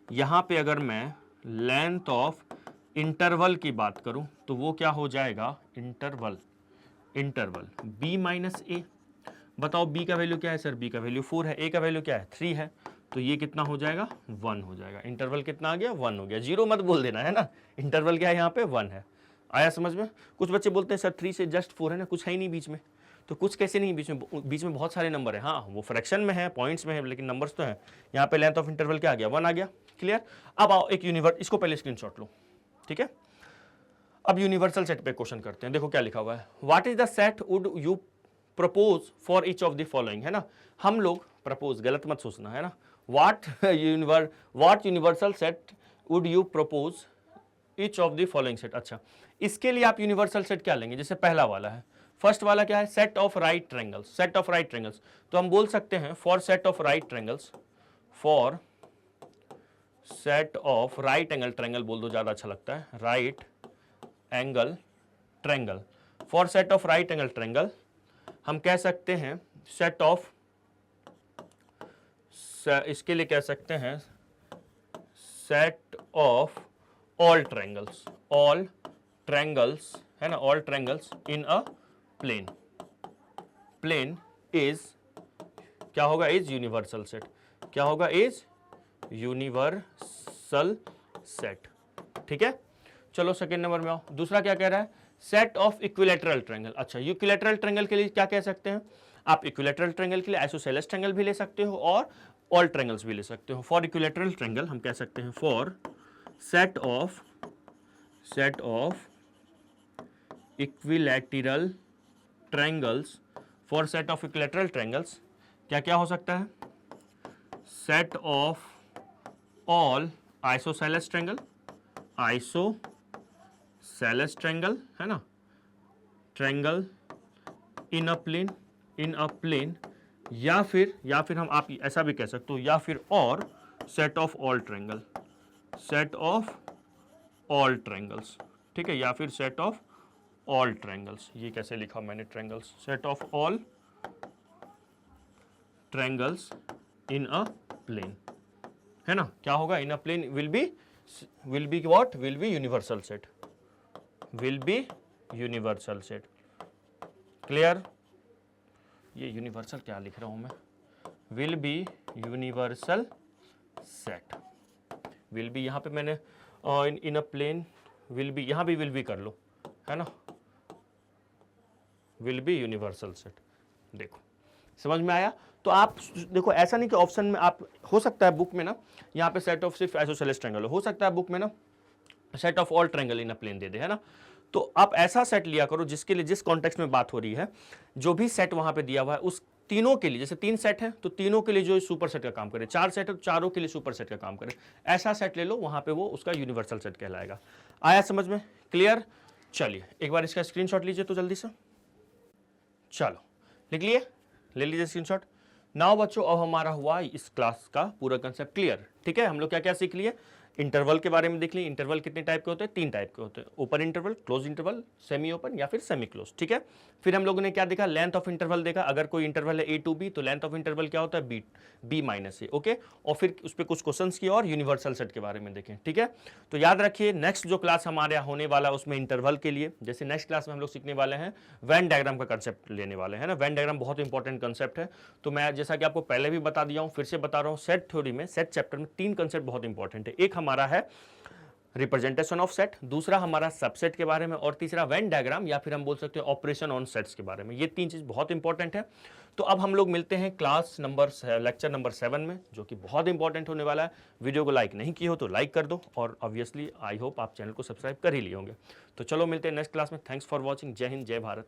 यहां पे अगर मैं लेंथ ऑफ इंटरवल की बात करूं तो वो क्या हो जाएगा, इंटरवल, इंटरवल b माइनस ए, बताओ b का वैल्यू क्या है सर, b का वैल्यू 4 है, a का वैल्यू क्या है 3 है, तो ये कितना हो जाएगा 1 हो जाएगा, इंटरवल कितना आ गया 1 हो गया, 0 मत बोल देना है ना, इंटरवल क्या है यहाँ पे 1 है। आया समझ में। कुछ बच्चे बोलते हैं सर 3 से जस्ट 4 है ना, कुछ है ही नहीं बीच में, तो कुछ कैसे नहीं बीच में बहुत सारे नंबर है, हाँ वो फ्रैक्शन में है, पॉइंट्स में है, लेकिन नंबर्स तो हैं। यहाँ पे लेंथ ऑफ इंटरवल क्या आ गया 1 आ गया, क्लियर। अब आओ एक यूनिवर्स, इसको पहले स्क्रीनशॉट लो, ठीक है। अब यूनिवर्सल सेट पे क्वेश्चन करते हैं, देखो क्या लिखा हुआ है, what is the set would you propose for each of the following, है ना। हम लोग प्रपोज, गलत मत सोचना, है ना, what universal set would you propose each of the following set. अच्छा इसके लिए आप यूनिवर्सल सेट क्या लेंगे, जैसे पहला वाला है, फर्स्ट वाला क्या है, set of right triangles, set of right triangles, तो हम बोल सकते हैं for set of right triangles, for set of right angle triangle बोल दो, ज्यादा अच्छा लगता है, right angle triangle, for set of right angle triangle हम कह सकते हैं सेट ऑफ, इसके लिए कह सकते हैं set of all triangles, all triangles, है ना, all triangles in a plane, plane is क्या होगा, इज यूनिवर्सल सेट, क्या होगा, इज यूनिवर्सल सेट, ठीक है। चलो सेकेंड नंबर में आओ, दूसरा क्या कह रहा है, सेट ऑफ इक्विलैटरल ट्रायंगल। अच्छा इक्विलैटरल ट्रायंगल के लिए क्या कह सकते हैं आप, इक्विलैटरल ट्रायंगल के लिए आइसोसेलेस ट्रायंगल भी ले सकते हो और ऑल ट्रायंगल्स भी ले सकते हो। फॉर इक्विलैटरल ट्रायंगल हम कह सकते हैं for set of equilateral triangles, for set of equilateral triangles क्या क्या हो सकता है, set of all isosceles triangle, isosceles triangle, है ना, ट्रायंगल इन अ प्लेन, या फिर हम आप ऐसा भी कह सकते हो, या फिर और set of all triangle, set of all triangles, ठीक है, या फिर सेट ऑफ ऑल ट्रायंगल्स, ये कैसे लिखा मैंने triangles, set of all triangles in a plane, है ना, क्या होगा, in a plane will be what, will be universal set, will be universal set, clear. ये यूनिवर्सल क्या लिख रहा हूं मैं, will be universal set, will be यहां पे मैंने in a plane will be, यहां भी विल बी कर लो, है ना, विल बी यूनिवर्सल सेट। देखो समझ में आया। तो आप देखो ऐसा नहीं कि ऑप्शन में आप, हो सकता है बुक में ना यहाँ पे सेट ऑफ सिर्फ आइसोसेलेस ट्रायंगल हो सकता है बुक में ना set of all triangle in a plane दे दे, है ना। तो आप ऐसा सेट लिया करो जिसके लिए, जिस कॉन्टेक्स्ट में बात हो रही है, जो भी सेट वहां पे दिया हुआ है उस तीनों के लिए, जैसे 3 सेट है तो तीनों के लिए जो सुपर सेट का काम करे, 4 सेट है तो चारों के लिए सुपर सेट का काम करे, ऐसा सेट ले लो, वहां पे वो उसका यूनिवर्सल सेट कहलाएगा। आया समझ में, क्लियर। चलिए एक बार इसका स्क्रीनशॉट लीजिए तो जल्दी से, चलो लिख लिए, ले लीजिए स्क्रीनशॉट। नाउ बच्चों अब हमारा हुआ इस क्लास का पूरा कंसेप्ट क्लियर, ठीक है। हम लोग क्या क्या सीख लिए, इंटरवल के बारे में देख ली, इंटरवल कितने टाइप के होते हैं, 3 टाइप के होते हैं, open interval, close interval, semi open या फिर सेमी क्लोज, ठीक है। फिर हम लोगों ने क्या देखा, लेंथ ऑफ इंटरवल देखा, अगर कोई इंटरवल है ए टू बी तो लेंथ ऑफ इंटरवल क्या होता है, बी माइनस ए, ओके। और फिर उस पर कुछ क्वेश्चंस किए और यूनिवर्सल सेट के बारे में देखें, ठीक है। तो याद रखिए नेक्स्ट जो क्लास हमारे यहाँ होने वाला है उसमें इंटरवल के लिए, जैसे नेक्स्ट क्लास में हम लोग सीखने वाले हैं वेन डायग्राम का कंसेप्ट लेने वाले हैं ना। वेन डायग्राम बहुत इंपॉर्टेंट कंसेप्ट है। तो मैं जैसा कि आपको पहले भी बता दिया हूँ, फिर से बता रहा हूँ, सेट थ्योरी में, सेट चैप्टर में 3 कंसेप्ट बहुत इंपॉर्टेंट है। एक हमारा है रिप्रेजेंटेशन ऑफ सेट, दूसरा हमारा सबसेट के बारे में, और तीसरा वेन डायग्राम या फिर हम बोल सकते हैं ऑपरेशन ऑन सेट्स के बारे में। ये 3 चीज बहुत इंपॉर्टेंट है। तो अब हम लोग मिलते हैं लेक्चर नंबर 7 में, जो कि बहुत इंपॉर्टेंट होने वाला है। वीडियो को लाइक नहीं किए हो तो लाइक कर दो, और ऑब्वियसली आई होप आप चैनल को सब्सक्राइब कर ही लिए होंगे। तो चलो मिलते हैं नेक्स्ट क्लास में। Thanks for watching. जय हिंद, जय भारत।